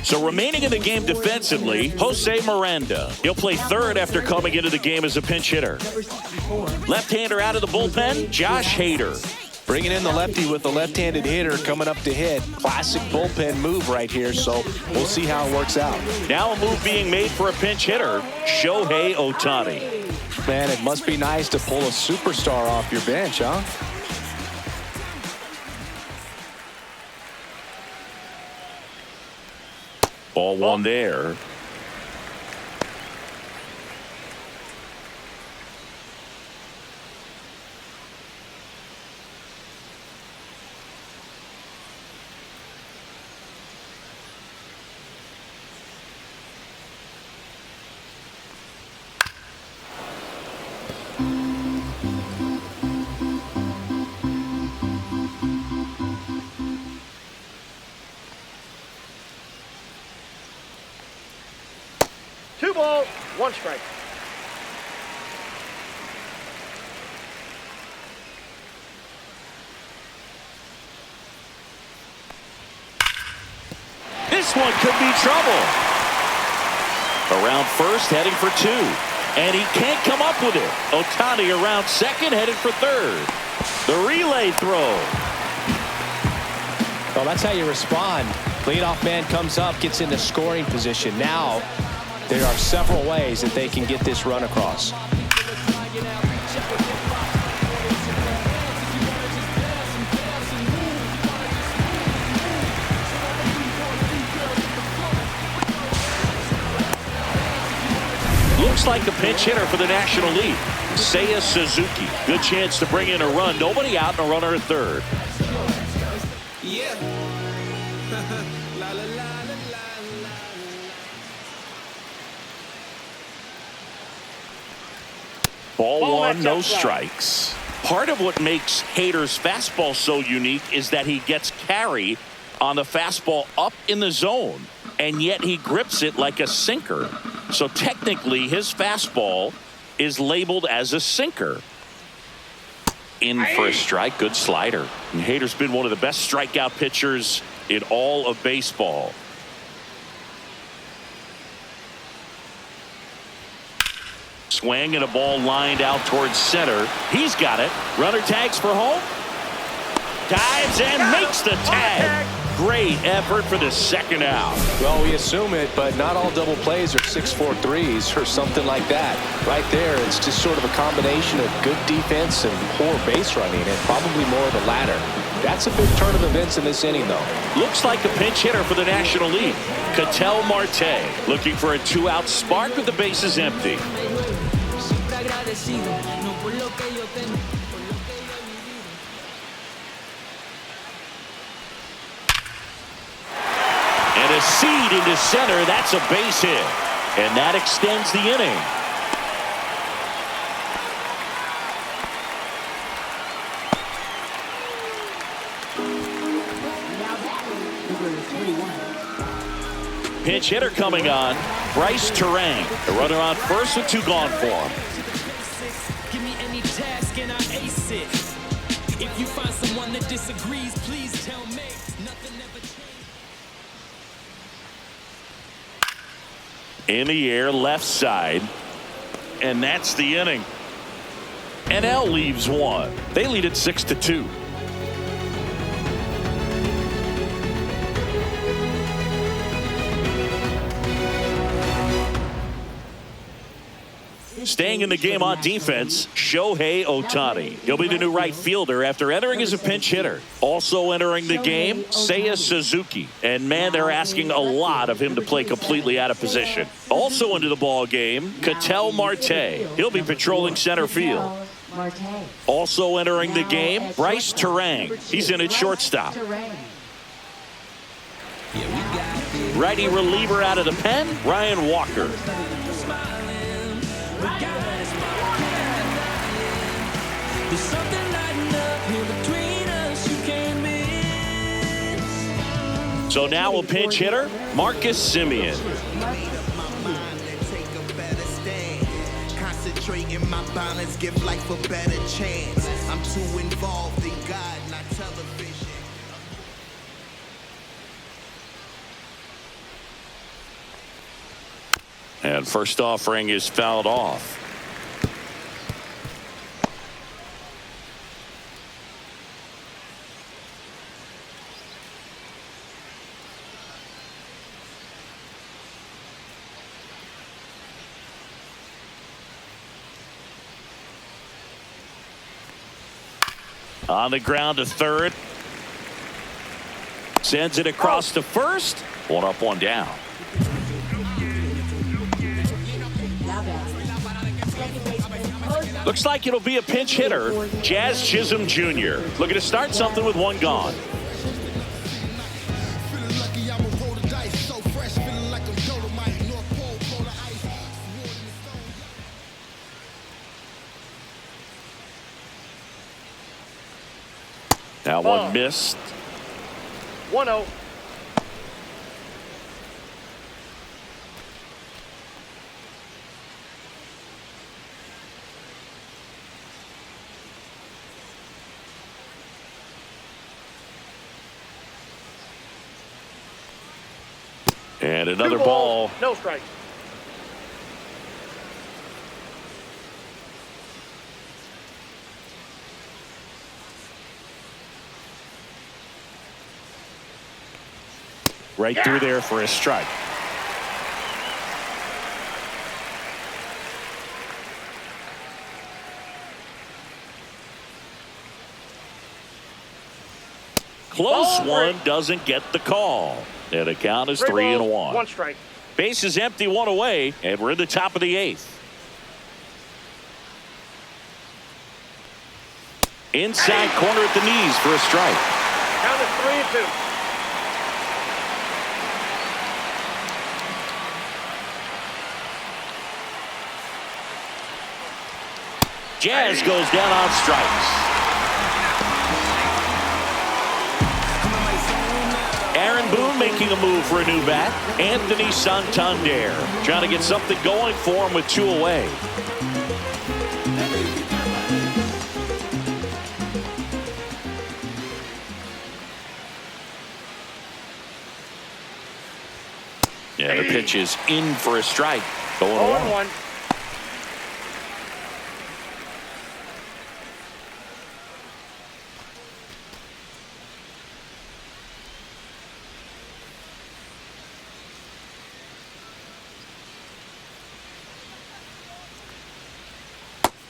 So remaining in the game defensively, Jose Miranda. He'll play third after coming into the game as a pinch hitter. Left-hander out of the bullpen, Josh Hader. Bringing in the lefty with the left-handed hitter coming up to hit. Classic bullpen move right here, so we'll see how it works out. Now a move being made for a pinch hitter, Shohei Ohtani. Man, it must be nice to pull a superstar off your bench, huh? Ball one there. Two balls, one strike. This one could be trouble. Around first, heading for two. And he can't come up with it. Ohtani around second, headed for third. The relay throw. Well, that's how you respond. Leadoff man comes up, gets into scoring position. Now, there are several ways that they can get this run across. Looks like a pinch hitter for the National League. Seiya Suzuki. Good chance to bring in a run. Nobody out and a runner at third. Ball one, no strikes. Part of what makes Hader's fastball so unique is that he gets carry on the fastball up in the zone, and yet he grips it like a sinker. So technically, his fastball is labeled as a sinker. In for a strike, good slider. And Hader's been one of the best strikeout pitchers in all of baseball. Swing and a ball lined out towards center. He's got it. Runner tags for home. Dives and makes the tag. Great effort for the second out. Well, we assume it, but not all double plays are 6-4 threes or something like that. Right there, it's just sort of a combination of good defense and poor base running, and probably more of the latter. That's a big turn of events in this inning, though. Looks like a pinch hitter for the National League. Ketel Marte looking for a two-out spark with the bases empty. And a seed into center. That's a base hit. And that extends the inning. Pinch hitter coming on. Bryce Turang. The runner on first with two gone for him. Give me any task and I ace it. If you find someone that disagrees, please tell me. Nothing ever changed. In the air, left side. And that's the inning. NL leaves one. They lead it 6-2. Staying in the game on defense, Shohei Ohtani. He'll be the new right fielder after entering as a pinch hitter. Also entering the game, Seiya Suzuki. And man, they're asking a lot of him to play completely out of position. Also into the ball game, Ketel Marte. He'll be patrolling center field. Also entering the game, Bryce Turang. He's in at shortstop. Righty reliever out of the pen, Ryan Walker. So now a pinch hitter, Marcus Semien. Concentrating my balance, give life a better chance. I'm too involved in God, not television. And first offering is fouled off. On the ground to third. Sends it across to first. One up, one down. Looks like it'll be a pinch hitter, Jazz Chisholm Jr. Looking to start something with one gone. Now one missed. 1-0. And another 2 balls, ball. no strikes. Right through there for a strike. Close one, doesn't get the call. And the count is 3-1. 1 strike. Base is empty, one away, and we're in the top of the 8th. Inside corner at the knees for a strike. Count is 3-2. Jazz goes down on strikes. Aaron Boone making a move for a new bat. Anthony Santander trying to get something going for him with 2 away. Yeah, the pitch is in for a strike. Going 0-1.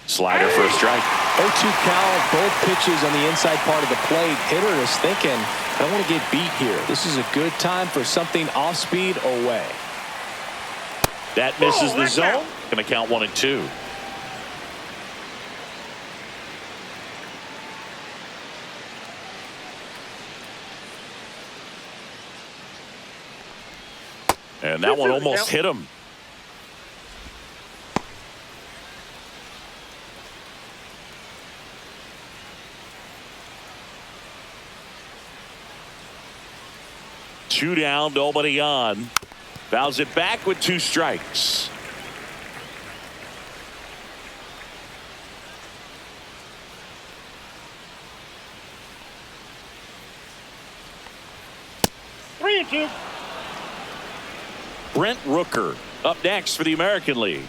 Slider for a strike. 0-2 count, both pitches on the inside part of the plate. Hitter is thinking, I don't want to get beat here. This is a good time for something off speed away. That misses the zone. Going to count 1 and 2. And that one almost hit him. Two down, nobody on. Fouls it back with 2 strikes. Three and 2. Brent Rooker up next for the American League.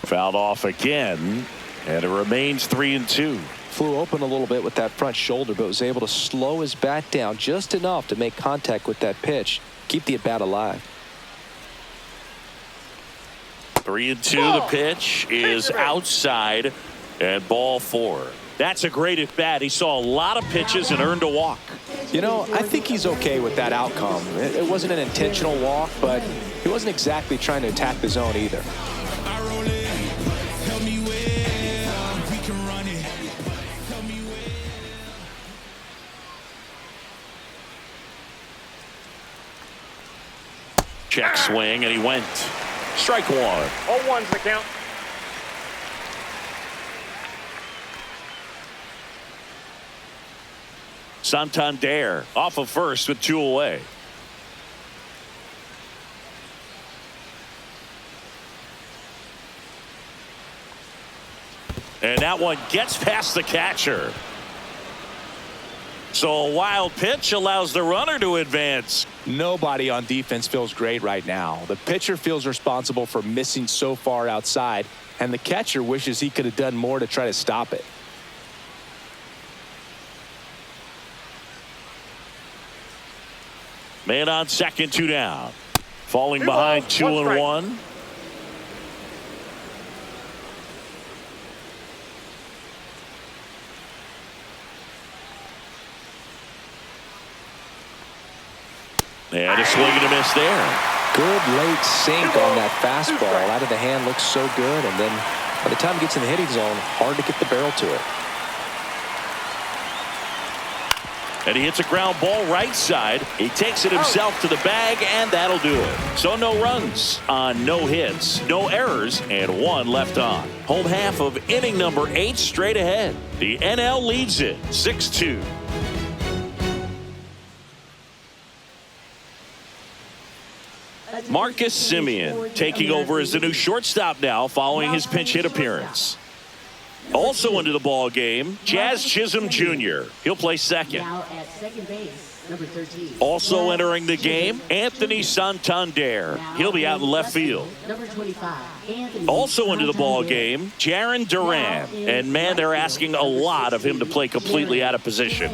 Fouled off again, and it remains 3 and 2. Flew open a little bit with that front shoulder, but was able to slow his bat down just enough to make contact with that pitch, keep the at bat alive. 3 and 2. The pitch is outside, and ball 4. That's a great at bat. He saw a lot of pitches and earned a walk. You know, I think he's okay with that outcome. It wasn't an intentional walk, but he wasn't exactly trying to attack the zone either. Check swing, and he went. Strike 1. 0-1's the count. Santander off of first with 2 away. And that one gets past the catcher. So a wild pitch allows the runner to advance. Nobody on defense feels great right now. The pitcher feels responsible for missing so far outside, and the catcher wishes he could have done more to try to stop it. Man on second, 2 down. Falling 2 behind balls, 2 1 and strike. 1. And a swing and a miss there. Good late sink on that fastball. Out of the hand, looks so good. And then by the time it gets in the hitting zone, hard to get the barrel to it. And he hits a ground ball right side. He takes it himself to the bag, and that'll do it. So no runs on no hits, no errors, and 1 left on. Home half of inning number 8 straight ahead. The NL leads it 6-2. Marcus Semien taking over as the new shortstop now following his pinch hit appearance. Also into the ball game, Jazz Chisholm Jr. He'll play second. Now at second base, number 13. Also entering the game, Anthony Santander. He'll be out in left field. Number 25. Anthony Also into the ball Santander. game, Jaron Duran. And man, they're asking a lot of him to play completely out of position.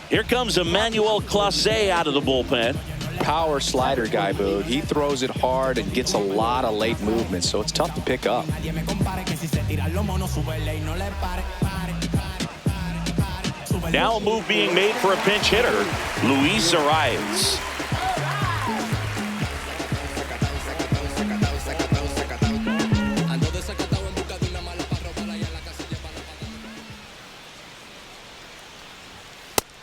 Here comes Emmanuel Clase out of the bullpen. Power slider guy, Boog. He throws it hard and gets a lot of late movement, so it's tough to pick up. Now a move being made for a pinch hitter, Luis Arias.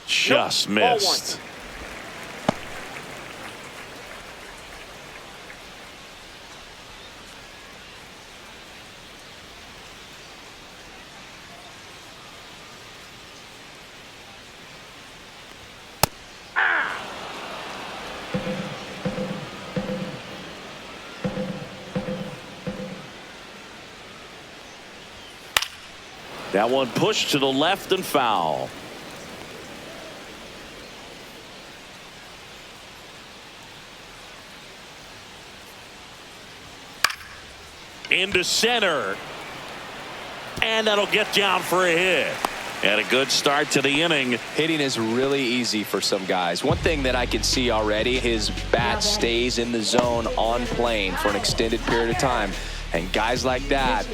Just missed. That one pushed to the left and foul. Into center. And that'll get down for a hit. And a good start to the inning. Hitting is really easy for some guys. One thing that I can see already, his bat stays in the zone on plane for an extended period of time. And guys like that,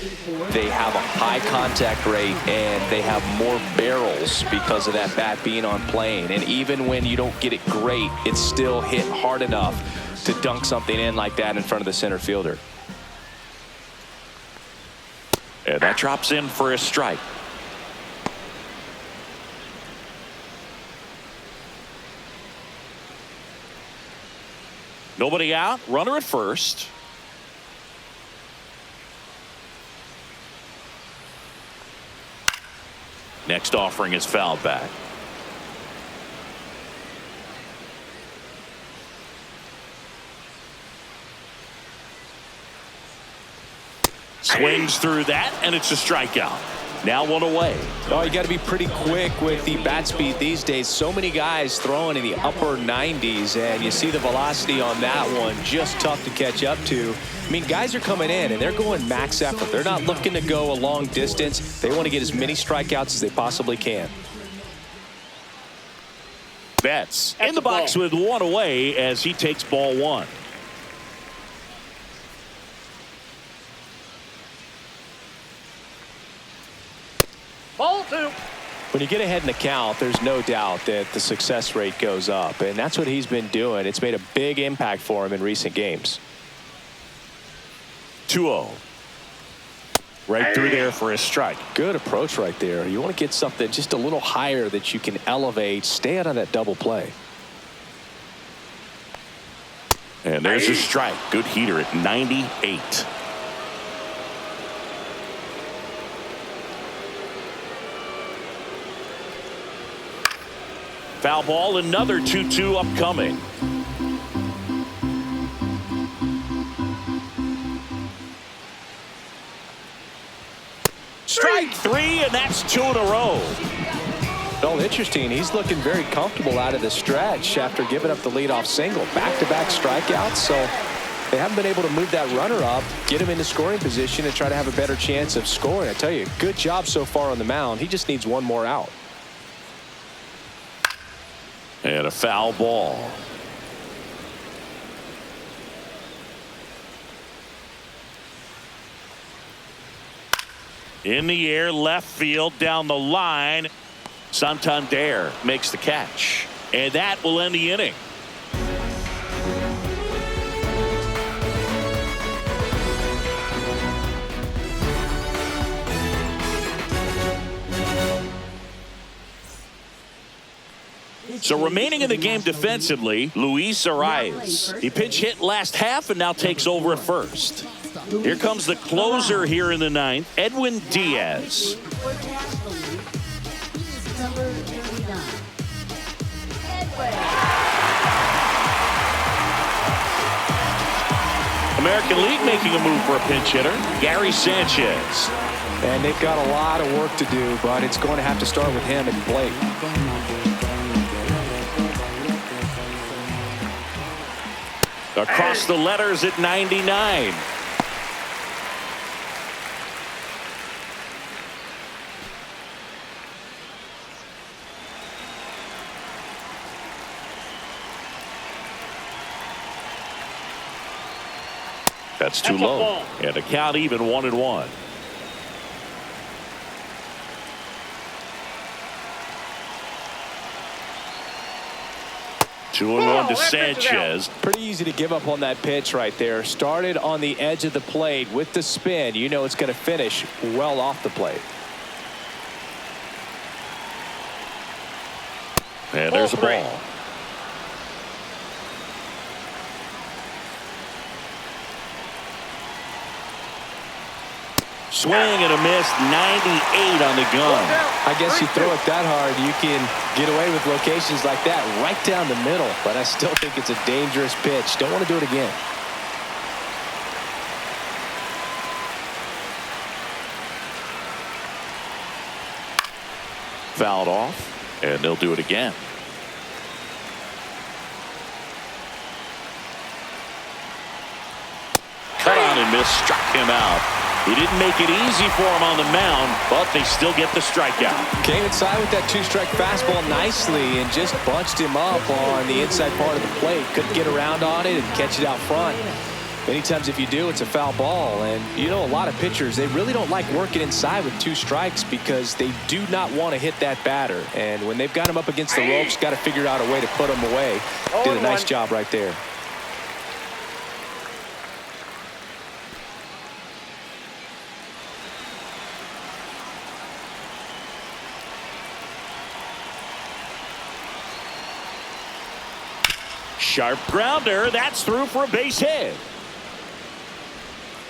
they have a high contact rate and they have more barrels because of that bat being on plane. And even when you don't get it great, it's still hit hard enough to dunk something in like that in front of the center fielder. And that drops in for a strike. Nobody out, runner at first. Next offering is fouled back. Swings through that, and it's a strikeout. Now 1 away. Oh, you got to be pretty quick with the bat speed these days. So many guys throwing in the upper 90s, and you see the velocity on that one. Just tough to catch up to. I mean, guys are coming in, and they're going max effort. They're not looking to go a long distance. They want to get as many strikeouts as they possibly can. Betts in the box with 1 away as he takes ball 1. Ball 2. When you get ahead in the count, there's no doubt that the success rate goes up, and that's what he's been doing. It's made a big impact for him in recent games. 2-0. Right through there for a strike. Good approach right there. You want to get something just a little higher that you can elevate. Stay out of that double play. And there's a strike. Good heater at 98. Foul ball, another 2-2 upcoming. Strike 3, and that's 2 in a row. Well, interesting. He's looking very comfortable out of the stretch after giving up the leadoff single. Back-to-back strikeouts, so they haven't been able to move that runner up, get him into scoring position, and try to have a better chance of scoring. I tell you, good job so far on the mound. He just needs one more out. And a foul ball. In the air, left field, down the line. Santander makes the catch. And that will end the inning. So remaining in the game defensively, Luis Arias. He pinch hit last half and now takes over at first. Here comes the closer here in the ninth, Edwin Diaz. Number 39. American League making a move for a pinch hitter, Gary Sanchez. And they've got a lot of work to do, but it's going to have to start with him at the plate. Across the letters at 99. That's too low. And a count even 1-1. Two and one to Sanchez. Pretty easy to give up on that pitch right there. Started on the edge of the plate with the spin. You know it's going to finish well off the plate. And there's a ball. Swing and a miss, 98 on the gun. I guess you throw it that hard, you can get away with locations like that right down the middle. But I still think it's a dangerous pitch. Don't want to do it again. Fouled off, and they'll do it again. Cut on and miss, struck him out. He didn't make it easy for him on the mound, but they still get the strikeout. Came inside with that two-strike fastball nicely and just bunched him up on the inside part of the plate. Couldn't get around on it and catch it out front. Many times if you do, it's a foul ball. And you know, a lot of pitchers, they really don't like working inside with two strikes because they do not want to hit that batter. And when they've got him up against the ropes, got to figure out a way to put him away. Did a nice job right there. Sharp grounder. That's through for a base hit.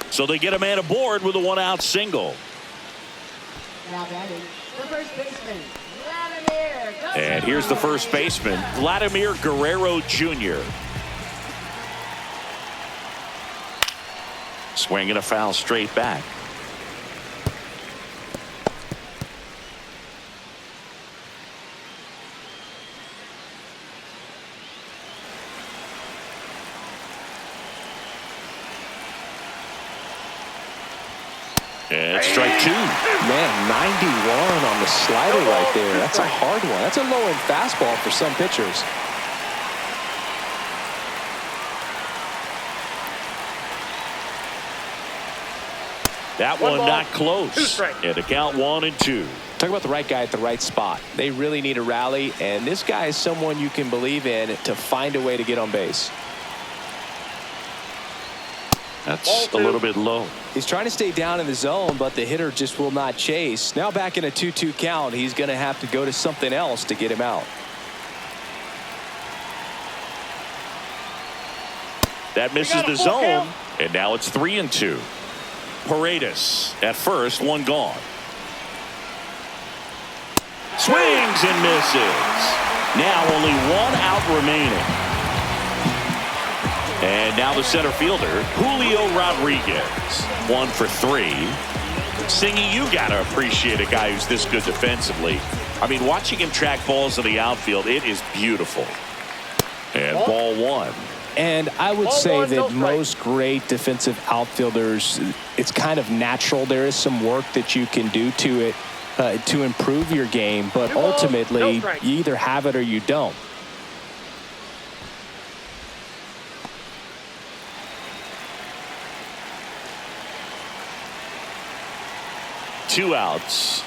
So they get a man aboard with a one-out single. Now batting, the first baseman, Vladimir. And here's the first baseman, Vladimir Guerrero Jr. Swinging a foul straight back. And strike two. Man, 91 on the slider right there. That's a hard one. That's a low-end fastball for some pitchers. That one not close. And the count 1-2. Talk about the right guy at the right spot. They really need a rally, and this guy is someone you can believe in to find a way to get on base. That's a little bit low. He's trying to stay down in the zone, but the hitter just will not chase. Now back in a 2-2 count, he's going to have to go to something else to get him out. That misses the zone, and now it's 3-2. Paredes at first, one gone. Swings and misses. Now only one out remaining. And now the center fielder, Julio Rodriguez. 1 for 3. Singy, you got to appreciate a guy who's this good defensively. I mean, watching him track balls in the outfield, it is beautiful. And ball one. And I would say that most great defensive outfielders, it's kind of natural. There is some work that you can do to it to improve your game, but ultimately you either have it or you don't. Two outs.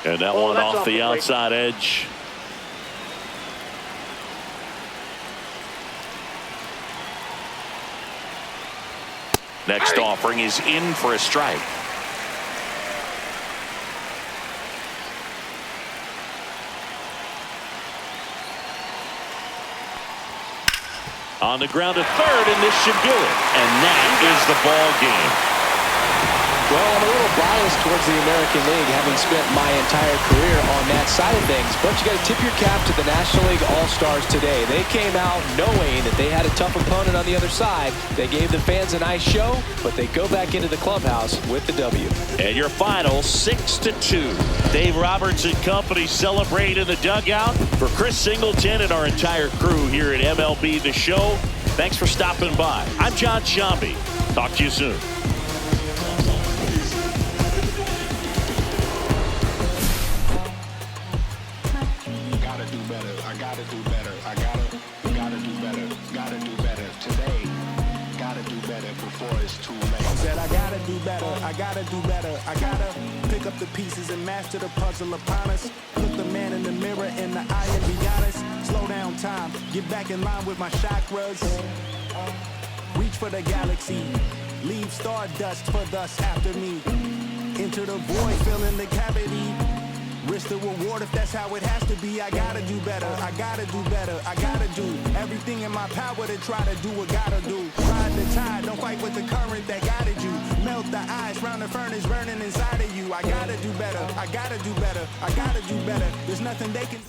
And that one off the outside edge. Next offering is in for a strike. On the ground to third, and this should do it. And that is the ball game. Well, I'm a little biased towards the American League, having spent my entire career on that side of things. But you got to tip your cap to the National League All-Stars today. They came out knowing that they had a tough opponent on the other side. They gave the fans a nice show, but they go back into the clubhouse with the W. And your final 6-2. Dave Roberts and company celebrate in the dugout. For Chris Singleton and our entire crew here at MLB The Show, thanks for stopping by. I'm John Sciambi. Talk to you soon. I gotta do better. I gotta pick up the pieces and master the puzzle upon us. Look the man in the mirror in the eye and be honest. Slow down time, get back in line with my chakras. Reach for the galaxy, leave stardust for thus after me. Enter the void, fill in the cavity. Risk the reward if that's how it has to be. I gotta do better, I gotta do better. I gotta do everything in my power to try to do what gotta do. Ride the tide, don't fight with the current that guided you. Melt the ice round the furnace burning inside of you. I gotta do better, I gotta do better. I gotta do better. There's nothing they can